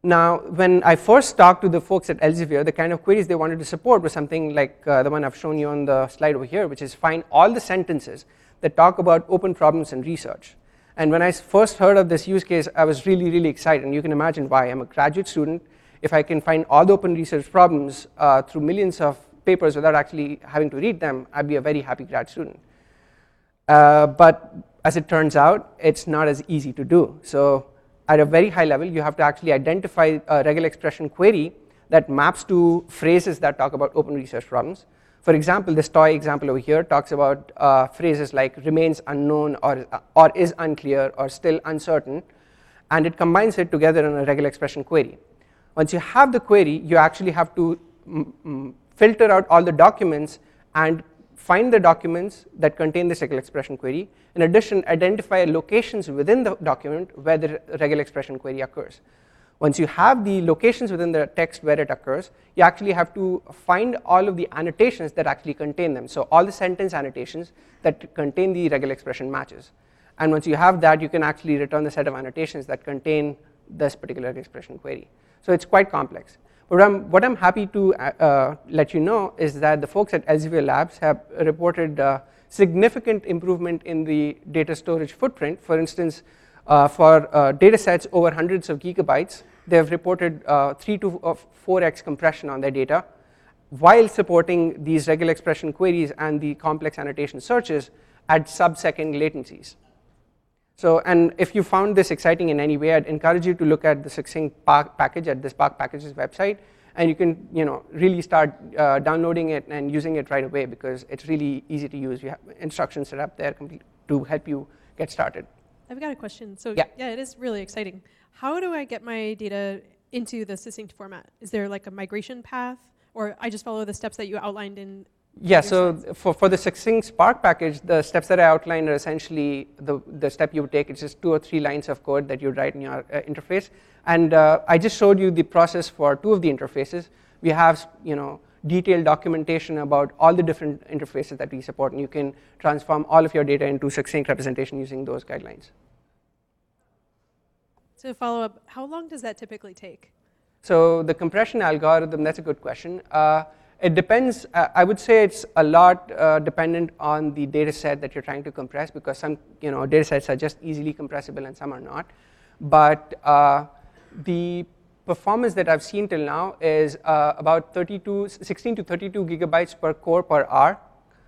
Now, when I first talked to the folks at Elsevier, the kind of queries they wanted to support was something like the one I've shown you on the slide over here, which is find all the sentences that talk about open problems in research. And when I first heard of this use case, I was really, really excited. And you can imagine why. I'm a graduate student. If I can find all the open research problems through millions of papers without actually having to read them, I'd be a very happy grad student. But as it turns out, it's not as easy to do. So at a very high level, you have to actually identify a regular expression query that maps to phrases that talk about open research problems. For example, this toy example over here talks about phrases like remains unknown or is unclear or still uncertain, and it combines it together in a regular expression query. Once you have the query, you actually have to filter out all the documents and find the documents that contain this regular expression query. In addition, identify locations within the document where the regular expression query occurs. Once you have the locations within the text where it occurs, you actually have to find all of the annotations that actually contain them. So all the sentence annotations that contain the regular expression matches. And once you have that, you can actually return the set of annotations that contain this particular expression query. So it's quite complex. But what I'm happy to let you know is that the folks at Elsevier Labs have reported significant improvement in the data storage footprint. For instance, for data sets over hundreds of gigabytes, they have reported 3 to 4x compression on their data while supporting these regular expression queries and the complex annotation searches at sub-second latencies. So, and if you found this exciting in any way, I'd encourage you to look at the Succinct package at the Spark Packages website, and you can, really start downloading it and using it right away because it's really easy to use. You have instructions set up there to help you get started. I've got a question. So yeah, it is really exciting. How do I get my data into the succinct format? Is there like a migration path, or I just follow the steps that you outlined in? Yeah, so for the Succinct Spark package, the steps that I outlined are essentially the step you would take. It's just 2 or 3 lines of code that you write in your interface. And I just showed you the process for 2 of the interfaces. We have, detailed documentation about all the different interfaces that we support, and you can transform all of your data into succinct representation using those guidelines. To follow up, how long does that typically take? So the compression algorithm, that's a good question. It depends. I would say it's a lot dependent on the data set that you're trying to compress, because some data sets are just easily compressible and some are not. But the performance that I've seen till now is about 16 to 32 gigabytes per core per hour.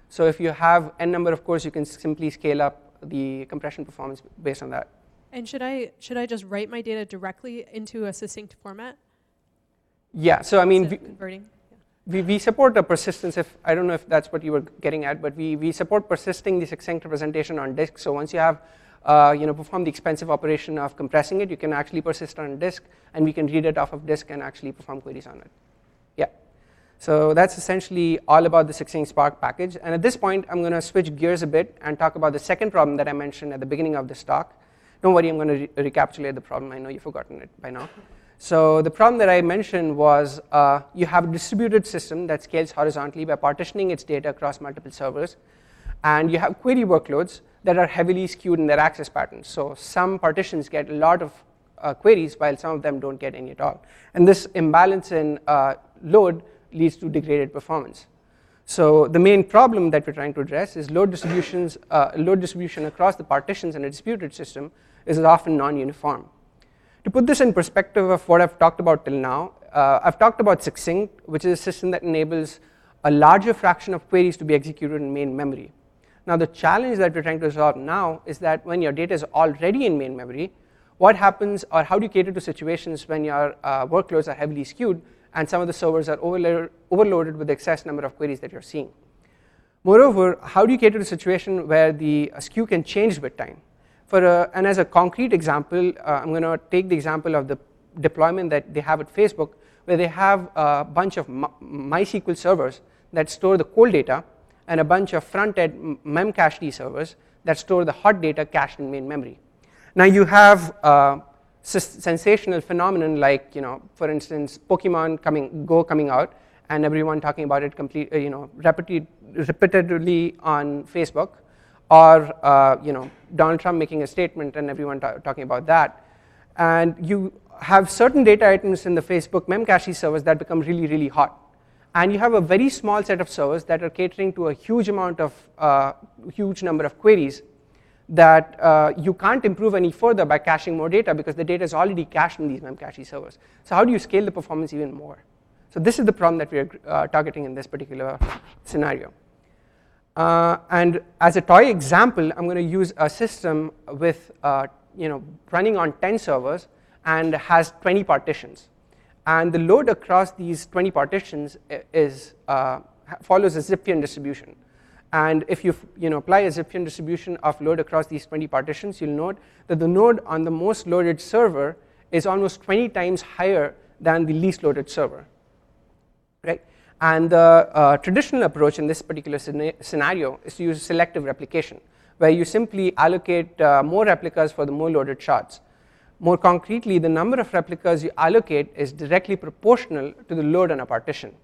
So if you have n number of cores, you can simply scale up the compression performance based on that. And should I just write my data directly into a succinct format? Yeah. So I mean, converting. We support a persistence. I don't know if that's what you were getting at, but we support persisting the succinct representation on disk. So once you have perform the expensive operation of compressing it, you can actually persist on disk, and we can read it off of disk and actually perform queries on it. Yeah. So that's essentially all about the Succinct Spark package. And at this point, I'm going to switch gears a bit and talk about the second problem that I mentioned at the beginning of this talk, Don't worry, I'm going to recapitulate the problem. I know you've forgotten it by now. So the problem that I mentioned was you have a distributed system that scales horizontally by partitioning its data across multiple servers. And you have query workloads that are heavily skewed in their access patterns. So some partitions get a lot of queries while some of them don't get any at all. And this imbalance in load leads to degraded performance. So the main problem that we're trying to address is load distribution across the partitions in a distributed system is often non-uniform. To put this in perspective of what I've talked about till now, I've talked about Succinct, which is a system that enables a larger fraction of queries to be executed in main memory. Now the challenge that we're trying to resolve now is that when your data is already in main memory, what happens, or how do you cater to situations when your workloads are heavily skewed and some of the servers are overloaded with the excess number of queries that you're seeing? Moreover, how do you cater to a situation where the skew can change with time? And as a concrete example, I'm going to take the example of the deployment that they have at Facebook, where they have a bunch of MySQL servers that store the cold data and a bunch of front-end memcached servers that store the hot data cached in main memory. Now you have sensational phenomenon like, for instance, Pokemon Go coming out and everyone talking about it repetitively on Facebook, or Donald Trump making a statement and everyone talking about that. And you have certain data items in the Facebook memcache servers that become really, really hot. And you have a very small set of servers that are catering to a huge number of queries that you can't improve any further by caching more data because the data is already cached in these memcache servers. So how do you scale the performance even more? So this is the problem that we are targeting in this particular scenario. And as a toy example, I'm going to use a system with running on 10 servers and has 20 partitions. And the load across these 20 partitions follows a Zipfian distribution. And if you apply a Zipfian distribution of load across these 20 partitions, you'll note that the node on the most loaded server is almost 20 times higher than the least loaded server, right? And the traditional approach in this particular scenario is to use selective replication, where you simply allocate more replicas for the more loaded shards. More concretely, the number of replicas you allocate is directly proportional to the load on a partition.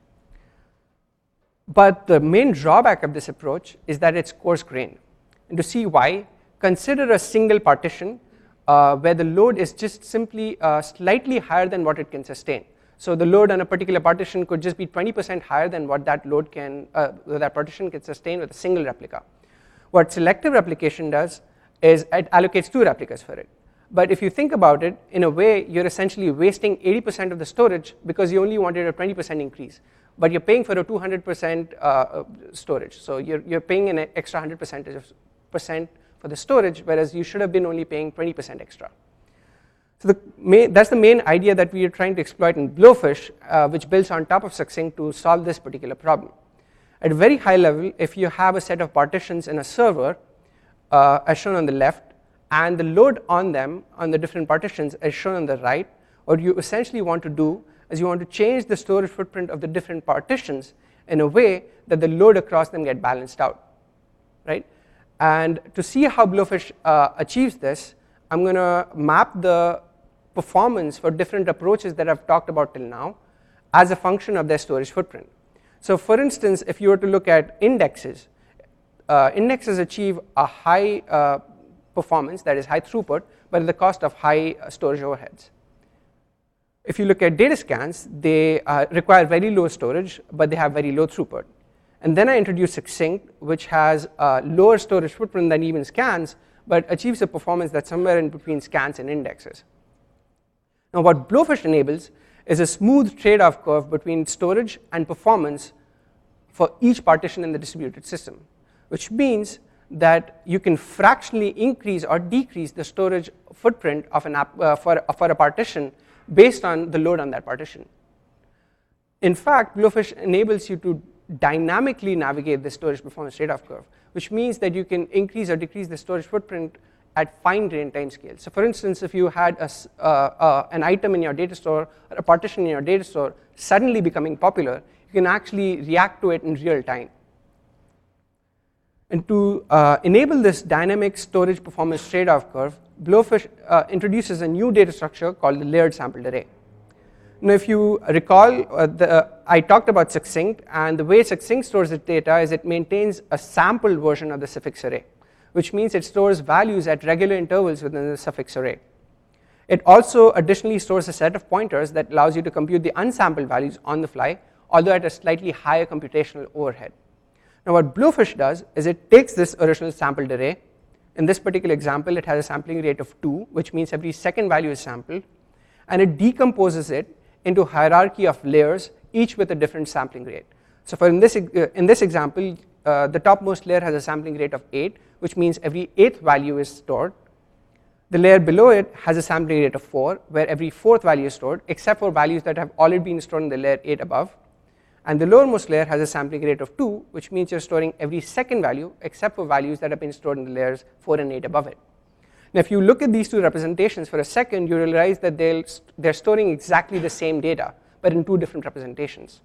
But the main drawback of this approach is that it's coarse-grained. And to see why, consider a single partition where the load is just simply slightly higher than what it can sustain. So the load on a particular partition could just be 20% higher than what that partition can sustain with a single replica. What selective replication does is it allocates 2 replicas for it. But if you think about it, in a way, you're essentially wasting 80% of the storage because you only wanted a 20% increase. But you're paying for a 200% storage. So you're paying an extra 100% for the storage, whereas you should have been only paying 20% extra. So that's the main idea that we are trying to exploit in Blowfish, which builds on top of Succinct to solve this particular problem. At a very high level, if you have a set of partitions in a server, as shown on the left, and the load on them, on the different partitions, as shown on the right, what you essentially want to do is you want to change the storage footprint of the different partitions in a way that the load across them get balanced out, right? And to see how Blowfish achieves this, I'm going to map the performance for different approaches that I've talked about till now as a function of their storage footprint. So for instance, if you were to look at indexes, indexes achieve a high performance, that is high throughput, but at the cost of high storage overheads. If you look at data scans, they require very low storage, but they have very low throughput. And then I introduce Succinct, which has a lower storage footprint than even scans, but achieves a performance that's somewhere in between scans and indexes. Now what Blowfish enables is a smooth trade-off curve between storage and performance for each partition in the distributed system, which means that you can fractionally increase or decrease the storage footprint of for a partition based on the load on that partition. In fact, Blowfish enables you to dynamically navigate the storage performance trade-off curve, which means that you can increase or decrease the storage footprint at fine-grained time scales. So for instance, if you had an item in your data store or a partition in your data store suddenly becoming popular, you can actually react to it in real time. And to enable this dynamic storage performance trade-off curve, Blowfish introduces a new data structure called the layered sampled array. Now, if you recall, I talked about Succinct, and the way Succinct stores its data is it maintains a sampled version of the suffix array, which means it stores values at regular intervals within the suffix array. It also additionally stores a set of pointers that allows you to compute the unsampled values on the fly, although at a slightly higher computational overhead. Now, what Blowfish does is it takes this original sampled array. In this particular example, it has a sampling rate of 2, which means every second value is sampled, and it decomposes it into a hierarchy of layers, each with a different sampling rate. So in this example, the topmost layer has a sampling rate of 8, which means every 8th value is stored. The layer below it has a sampling rate of 4, where every 4th value is stored, except for values that have already been stored in the layer 8 above. And the lowermost layer has a sampling rate of 2, which means you're storing every second value, except for values that have been stored in the layers 4 and 8 above it. Now, if you look at these two representations for a second, you realize that they're storing exactly the same data, but in two different representations.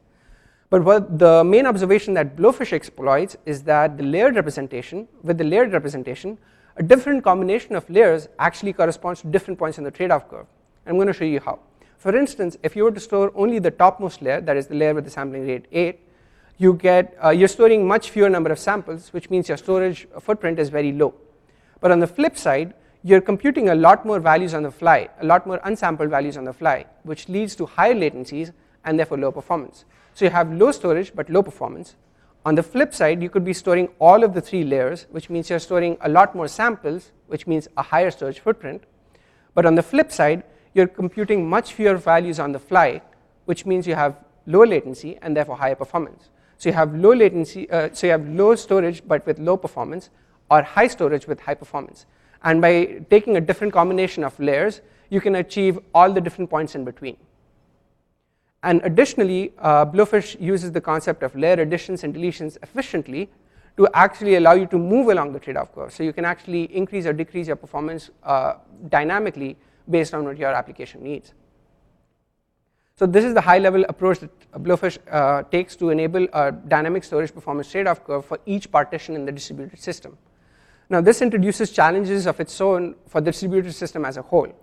But what the main observation that Blowfish exploits is that the layered representation, with the layered representation, a different combination of layers actually corresponds to different points in the trade-off curve. I'm going to show you how. For instance, if you were to store only the topmost layer, that is the layer with the sampling rate 8, you're storing much fewer number of samples, which means your storage footprint is very low. But on the flip side, you're computing a lot more values on the fly, a lot more unsampled values on the fly, which leads to higher latencies and therefore low performance. So you have low storage but low performance. On the flip side, you could be storing all of the 3 layers, which means you're storing a lot more samples, which means a higher storage footprint. But on the flip side, you're computing much fewer values on the fly, which means you have low latency and therefore higher performance. So you have low latency, so you have low storage but with low performance, or high storage with high performance. And by taking a different combination of layers, you can achieve all the different points in between. And additionally, Blowfish uses the concept of layer additions and deletions efficiently to actually allow you to move along the trade-off curve. So you can actually increase or decrease your performance dynamically based on what your application needs. So this is the high-level approach that Blowfish takes to enable a dynamic storage performance trade-off curve for each partition in the distributed system. Now, this introduces challenges of its own for the distributed system as a whole.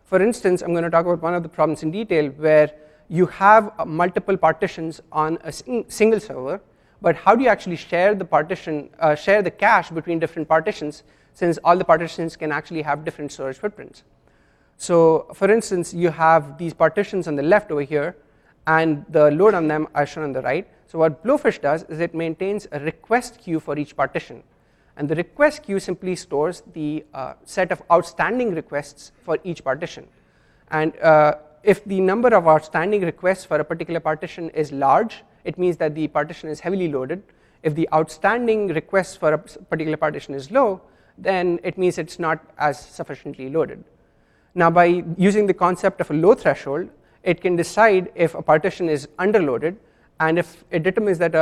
For instance, I'm going to talk about one of the problems in detail where you have multiple partitions on a single server, but how do you actually share the partition, share the cache between different partitions, since all the partitions can actually have different storage footprints? So, for instance, you have these partitions on the left over here, and the load on them are shown on the right. So what Blowfish does is it maintains a request queue for each partition. And the request queue simply stores the set of outstanding requests for each partition. And if the number of outstanding requests for a particular partition is large, it means that the partition is heavily loaded. If the outstanding requests for a particular partition is low, then it means it's not as sufficiently loaded. Now, by using the concept of a low threshold, it can decide if a partition is underloaded, and if it determines that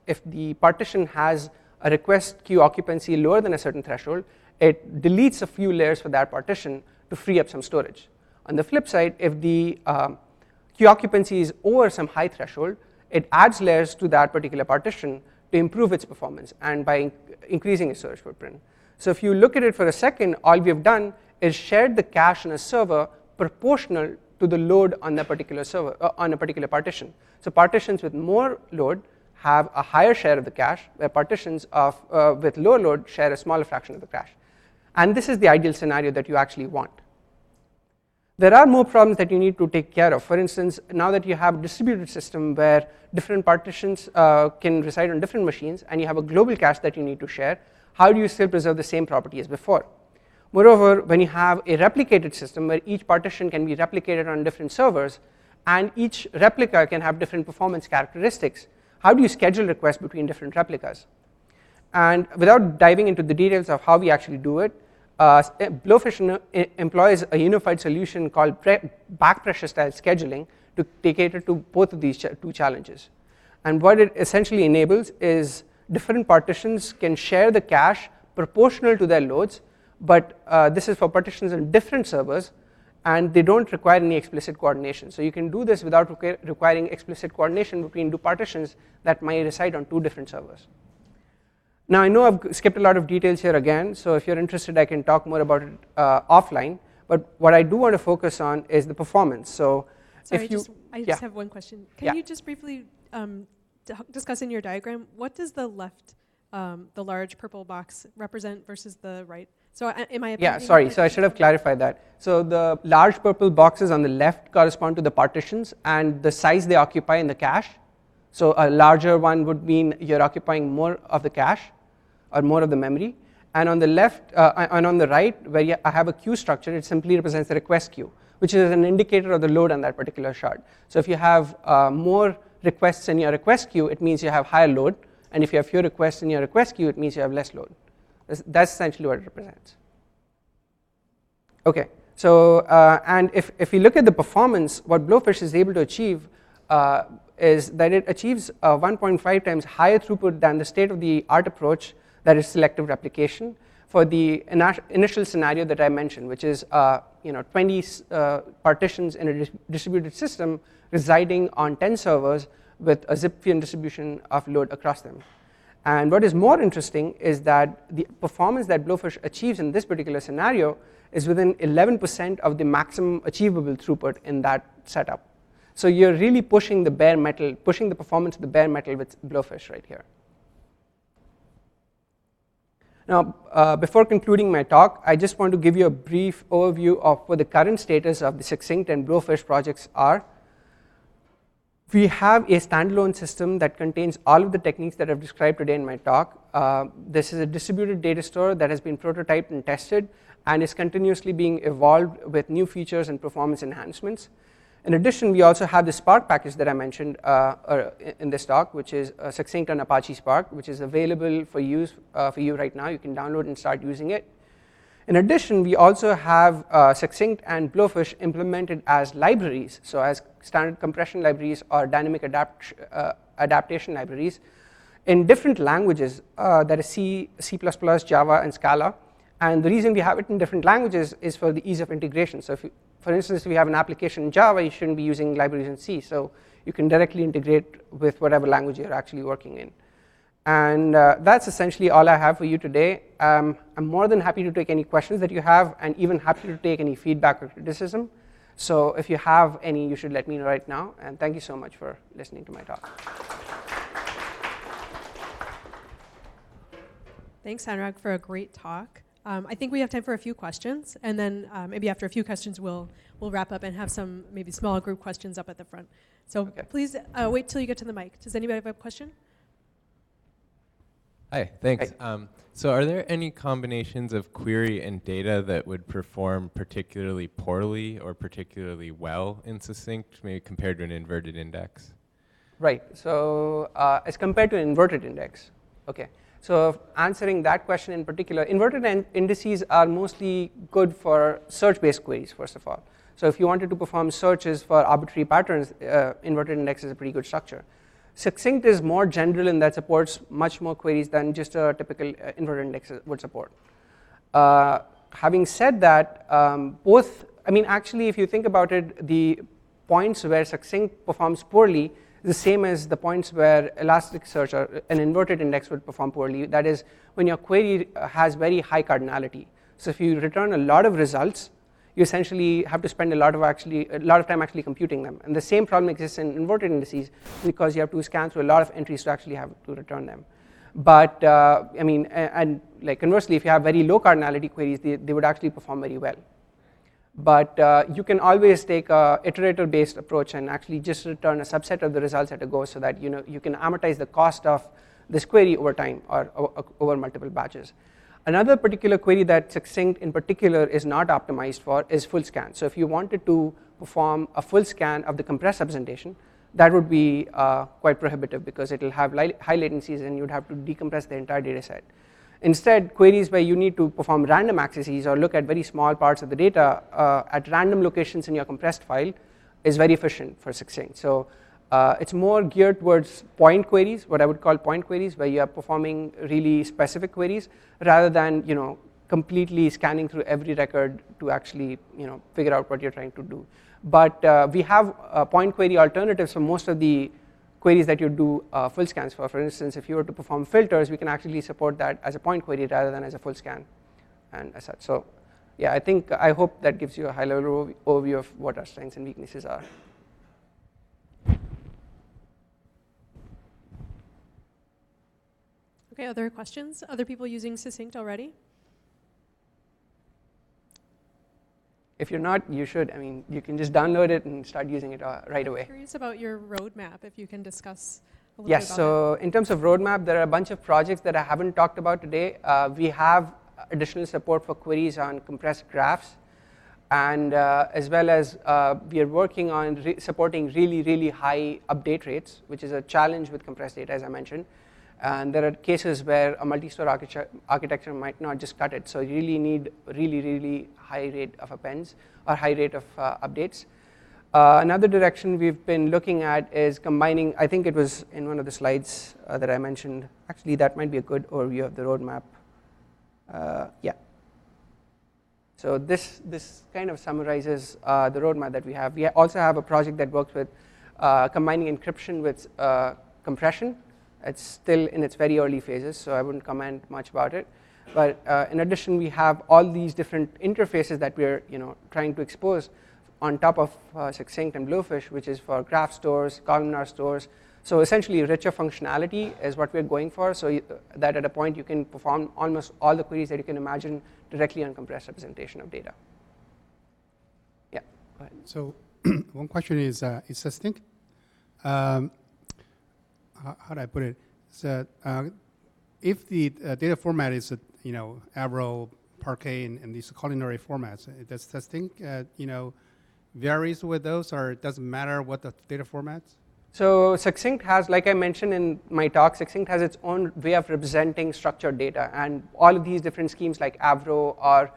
if the partition has a request queue occupancy lower than a certain threshold, it deletes a few layers for that partition to free up some storage. On the flip side, if the queue occupancy is over some high threshold, it adds layers to that particular partition to improve its performance and by increasing its storage footprint. So if you look at it for a second, all we have done is shared the cache on a server proportional to the load on the particular server on a particular partition. So partitions with more load have a higher share of the cache, where partitions with low load share a smaller fraction of the cache. And this is the ideal scenario that you actually want. There are more problems that you need to take care of. For instance, now that you have a distributed system where different partitions can reside on different machines, and you have a global cache that you need to share, how do you still preserve the same property as before? Moreover, when you have a replicated system where each partition can be replicated on different servers, and each replica can have different performance characteristics, how do you schedule requests between different replicas? And without diving into the details of how we actually do it, Blowfish employs a unified solution called back pressure style scheduling to cater to both of these two challenges. And what it essentially enables is different partitions can share the cache proportional to their loads, but this is for partitions on different servers, and they don't require any explicit coordination. So you can do this without requiring explicit coordination between two partitions that might reside on two different servers. Now, I know I've skipped a lot of details here again, so if you're interested, I can talk more about it offline. But what I do want to focus on is the performance. So, Sorry, if you, I just have one question. Can Yeah. you just briefly discuss in your diagram, what does the left, the large purple box, represent versus the right? So am I? Yeah, sorry. So I should have clarified that. So the large purple boxes on the left correspond to the partitions and the size they occupy in the cache. So a larger one would mean you're occupying more of the cache or more of the memory. And on the left and on the right, where I have a queue structure, it simply represents the request queue, which is an indicator of the load on that particular shard. So if you have more requests in your request queue, it means you have higher load. And if you have fewer requests in your request queue, it means you have less load. That's essentially what it represents. Okay, so and if we look at the performance, what Blowfish is able to achieve is that it achieves 1.5 times higher throughput than the state-of-the-art approach, that is selective replication, for the initial scenario that I mentioned, which is 20 partitions in a distributed system residing on 10 servers with a Zipfian distribution of load across them. And what is more interesting is that the performance that Blowfish achieves in this particular scenario is within 11% of the maximum achievable throughput in that setup. So you're really pushing the bare metal, pushing the performance of the bare metal with Blowfish right here. Now, before concluding my talk, I just want to give you a brief overview of what the current status of the Succinct and Blowfish projects are. We have a standalone system that contains all of the techniques that I've described today in my talk. This is a distributed data store that has been prototyped and tested and is continuously being evolved with new features and performance enhancements. In addition, we also have the Spark package that I mentioned in this talk, which is Succinct on Apache Spark, which is available for use for you right now. You can download and start using it. In addition, we also have Succinct and Blowfish implemented as libraries, so as standard compression libraries or dynamic adaptation libraries in different languages, that is C, C++, Java, and Scala. And the reason we have it in different languages is for the ease of integration. So if you, for instance, if you have an application in Java, you shouldn't be using libraries in C. So you can directly integrate with whatever language you're actually working in. And that's essentially all I have for you today. I'm more than happy to take any questions that you have, and even happy to take any feedback or criticism. So if you have any, you should let me know right now. And thank you so much for listening to my talk. Thanks, Anurag, for a great talk. I think we have time for a few questions, and then maybe after a few questions, we'll wrap up and have some maybe small group questions up at the front. So okay. Please wait till you get to the mic. Does anybody have a question? Hi, thanks. So are there any combinations of query and data that would perform particularly poorly or particularly well in Succinct, maybe compared to an inverted index? Right, so as compared to an inverted index. Okay, so answering that question in particular, inverted indices are mostly good for search-based queries, first of all. So if you wanted to perform searches for arbitrary patterns, inverted index is a pretty good structure. Succinct is more general in that supports much more queries than just a typical inverted index would support. Having said that, actually, if you think about it, the points where Succinct performs poorly is the same as the points where Elasticsearch or an inverted index would perform poorly. That is, when your query has very high cardinality. So if you return a lot of results, you essentially have to spend a lot of time actually computing them. And the same problem exists in inverted indices because you have to scan through a lot of entries to actually have to return them. But like conversely, if you have very low cardinality queries, they would actually perform very well. But you can always take a iterator-based approach and actually just return a subset of the results at a go, so that you can amortize the cost of this query over time or over multiple batches. Another particular query that Succinct in particular is not optimized for is full scan. So if you wanted to perform a full scan of the compressed representation, that would be quite prohibitive because it will have high latencies and you'd have to decompress the entire data set. Instead, queries where you need to perform random accesses or look at very small parts of the data at random locations in your compressed file is very efficient for Succinct. So it's more geared towards point queries, what I would call point queries, where you are performing really specific queries rather than completely scanning through every record to actually figure out what you're trying to do. But we have point query alternatives for most of the queries that you do full scans for. For instance, if you were to perform filters, we can actually support that as a point query rather than as a full scan and as such. So yeah, I hope that gives you a high-level overview of what our strengths and weaknesses are. Okay, other questions? Other people using Succinct already? If you're not, you should. I mean, you can just download it and start using it right away. I'm curious about your roadmap, if you can discuss a little Yes, bit about so in terms of roadmap, there are a bunch of projects that I haven't talked about today. We have additional support for queries on compressed graphs, and as well as we are working on supporting really, really high update rates, which is a challenge with compressed data, as I mentioned. And there are cases where a multi-store architecture might not just cut it, so you really need really, really high rate of appends or high rate of updates. Another direction we've been looking at is combining, I think it was in one of the slides that I mentioned. Actually, that might be a good overview of the roadmap. Yeah. So this kind of summarizes the roadmap that we have. We also have a project that works with combining encryption with compression. It's still in its very early phases, so I wouldn't comment much about it. But in addition, we have all these different interfaces that we're trying to expose on top of Succinct and Blowfish, which is for graph stores, columnar stores. So essentially, richer functionality is what we're going for, so that at a point you can perform almost all the queries that you can imagine directly on compressed representation of data. Yeah, go ahead. So one question is Succinct. How do I put it? So if the data format is Avro, Parquet, and these culinary formats, does Succinct varies with those, or it doesn't matter what the data formats? So Succinct has, like I mentioned in my talk, Succinct has its own way of representing structured data, and all of these different schemes like Avro or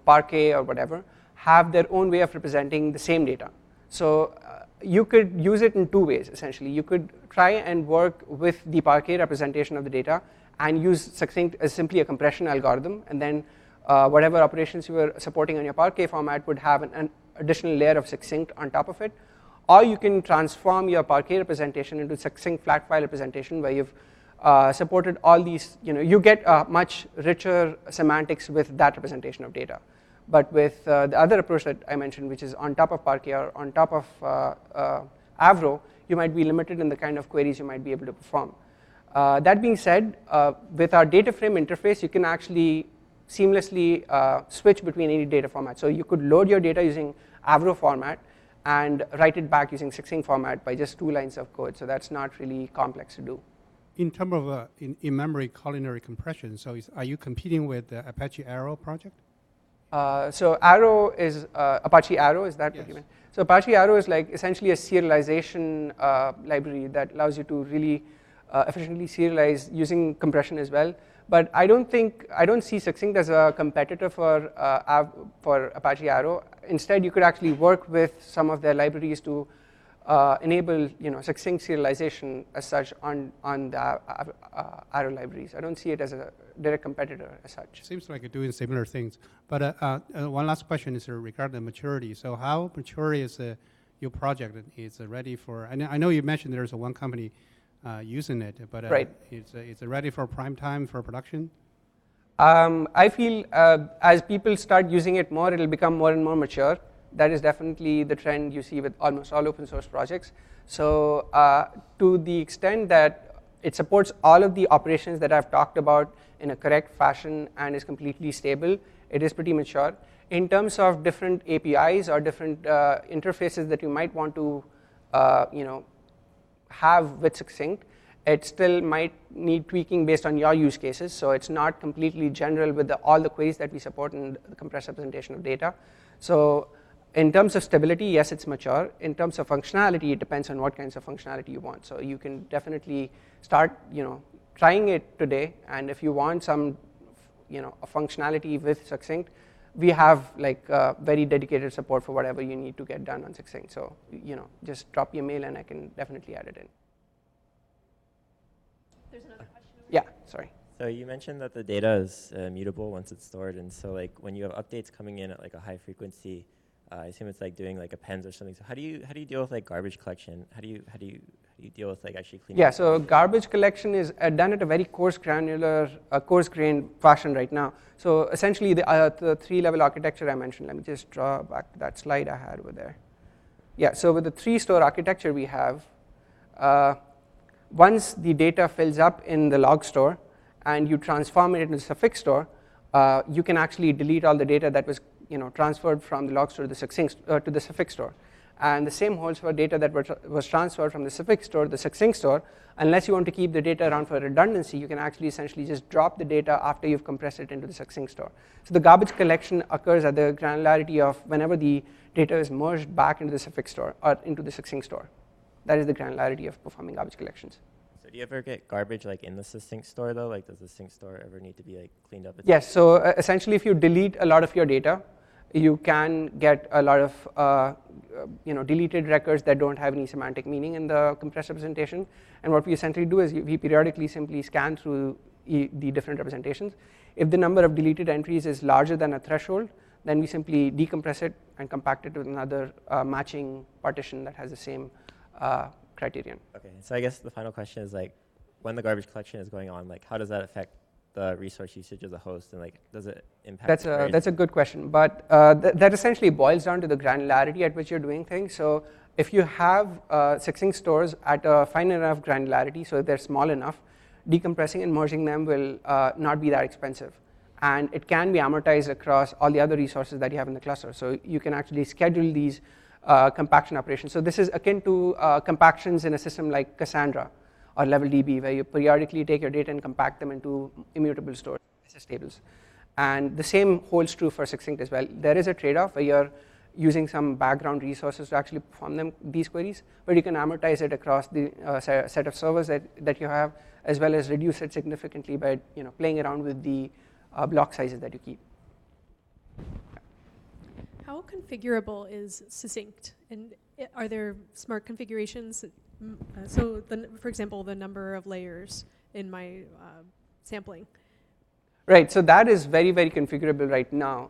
Parquet or whatever have their own way of representing the same data. So you could use it in two ways, essentially. You could try and work with the Parquet representation of the data and use Succinct as simply a compression algorithm, and then whatever operations you were supporting on your Parquet format would have an additional layer of Succinct on top of it. Or you can transform your Parquet representation into Succinct flat file representation, where you've supported all these, you get much richer semantics with that representation of data. But with the other approach that I mentioned, which is on top of Parquet or on top of Avro, you might be limited in the kind of queries you might be able to perform. That being said, with our data frame interface, you can actually seamlessly switch between any data format. So you could load your data using Avro format and write it back using Succinct format by just 2 lines of code. So that's not really complex to do. In terms of in-memory culinary compression, so are you competing with the Apache Arrow project? So Arrow is Apache Arrow, is that what you mean? So Apache Arrow is like essentially a serialization library that allows you to really efficiently serialize using compression as well. But I don't see Succinct as a competitor for Apache Arrow. Instead, you could actually work with some of their libraries to enable succinct serialization as such on the Arrow libraries. I don't see it as a direct competitor as such. Seems like you're doing similar things. But one last question is regarding the maturity. So how mature is your project? Is ready for? I know you mentioned there's one company using it, but right. It's ready for prime time for production? I feel as people start using it more, it'll become more and more mature. That is definitely the trend you see with almost all open source projects. So to the extent that it supports all of the operations that I've talked about in a correct fashion and is completely stable, it is pretty mature. In terms of different APIs or different interfaces that you might want to have with Succinct, it still might need tweaking based on your use cases. So it's not completely general with all the queries that we support in the compressed representation of data. So in terms of stability, yes, it's mature. In terms of functionality, it depends on what kinds of functionality you want. So you can definitely start, trying it today. And if you want some, a functionality with Succinct, we have very dedicated support for whatever you need to get done on Succinct. So just drop me a mail and I can definitely add it in. There's another question over Yeah, sorry. So you mentioned that the data is mutable once it's stored, and so when you have updates coming in at a high frequency, I assume it's like doing like appends or something. So how do you deal with like garbage collection? How do you deal with like actually cleaning? Yeah, so garbage collection is done at a very coarse-grained fashion right now. So essentially, the three-level architecture I mentioned. Let me just draw back that slide I had over there. Yeah, so with the three-store architecture we have, once the data fills up in the log store and you transform it into the suffix store, you can actually delete all the data that was transferred from the log store to the suffix store. And the same holds for data that was transferred from the suffix store to the succinct store. Unless you want to keep the data around for redundancy, you can actually essentially just drop the data after you've compressed it into the succinct store. So the garbage collection occurs at the granularity of whenever the data is merged back into the suffix store or into the succinct store. That is the granularity of performing garbage collections. So do you ever get garbage like in the succinct store though? Like does the succinct store ever need to be like cleaned up? Yes, so essentially if you delete a lot of your data, you can get a lot of deleted records that don't have any semantic meaning in the compressed representation. And what we essentially do is we periodically simply scan through the different representations. If the number of deleted entries is larger than a threshold, then we simply decompress it and compact it with another matching partition that has the same criterion. Okay, so I guess the final question is like, when the garbage collection is going on, like how does that affect the resource usage of the host, and like does it impact? That's a good question, but that essentially boils down to the granularity at which you're doing things. So if you have succinct stores at a fine enough granularity, so they're small enough, decompressing and merging them will not be that expensive, and it can be amortized across all the other resources that you have in the cluster. So you can actually schedule these compaction operations. So this is akin to compactions in a system like Cassandra or LevelDB, where you periodically take your data and compact them into immutable stores, SS tables. And the same holds true for succinct as well. There is a trade-off where you're using some background resources to actually perform these queries, but you can amortize it across the set of servers that you have, as well as reduce it significantly by playing around with the block sizes that you keep. How configurable is succinct? And are there smart configurations? So, for example, the number of layers in my sampling. Right, so that is very, very configurable right now.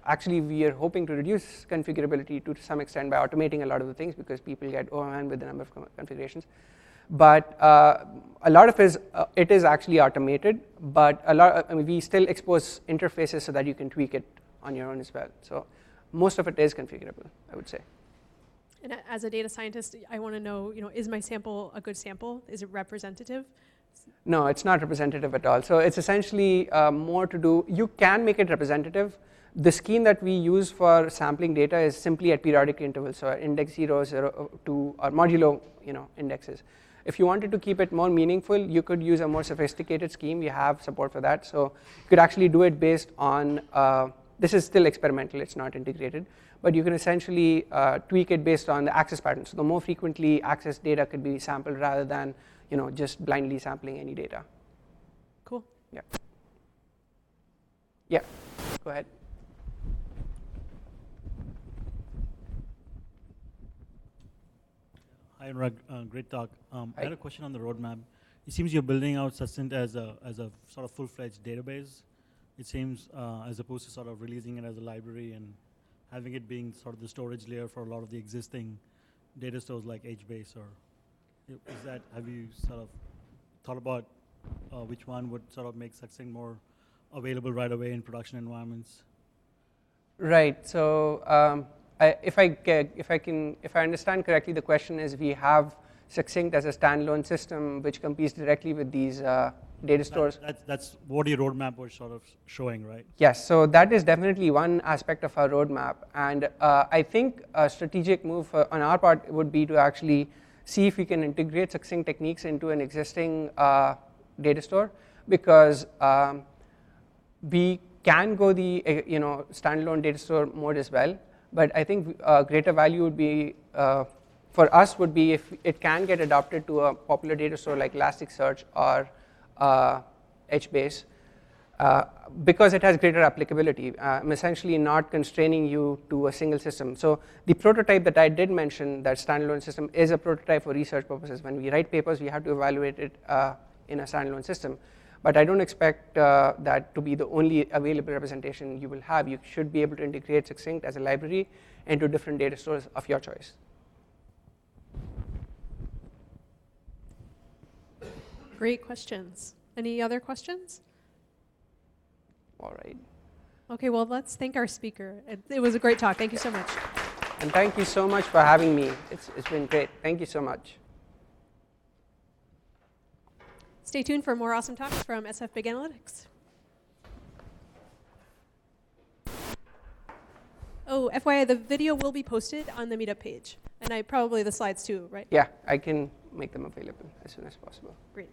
Actually, we are hoping to reduce configurability to some extent by automating a lot of the things because people get overwhelmed with the number of configurations. But a lot of it is actually automated, but we still expose interfaces so that you can tweak it on your own as well. So most of it is configurable, I would say. And as a data scientist, I want to know, is my sample a good sample? Is it representative? No, it's not representative at all. So it's essentially more to do, you can make it representative. The scheme that we use for sampling data is simply at periodic intervals, so index 0, 0, 2, or modulo indexes. If you wanted to keep it more meaningful, you could use a more sophisticated scheme. We have support for that. So you could actually do it based on, this is still experimental, it's not integrated, but you can essentially tweak it based on the access patterns. So the more frequently accessed data could be sampled rather than just blindly sampling any data. Cool. Yeah. Yeah, go ahead. Hi, Anurag. Great talk. I had a question on the roadmap. It seems you're building out Succinct as a sort of full-fledged database. It seems as opposed to sort of releasing it as a library and having it being sort of the storage layer for a lot of the existing data stores like HBase, or have you sort of thought about which one would sort of make Succinct more available right away in production environments? Right. So if I understand correctly, the question is we have Succinct as a standalone system which competes directly with these data stores. That's what your roadmap was sort of showing, right? Yes. So that is definitely one aspect of our roadmap, and I think a strategic move on our part would be to actually see if we can integrate Succinct techniques into an existing data store, because we can go the standalone data store mode as well. But I think greater value would be for us would be if it can get adopted to a popular data store like Elasticsearch or HBase, because it has greater applicability. I'm essentially not constraining you to a single system. So the prototype that I did mention, that standalone system, is a prototype for research purposes. When we write papers, we have to evaluate it in a standalone system. But I don't expect that to be the only available representation you will have. You should be able to integrate Succinct as a library into different data stores of your choice. Great questions. Any other questions? All right. Okay, well, let's thank our speaker. It was a great talk. Thank you so much. And thank you so much for having me. It's been great. Thank you so much. Stay tuned for more awesome talks from SF Big Analytics. Oh, FYI, the video will be posted on the Meetup page. And probably the slides too, right? Yeah, I can make them available as soon as possible. Great.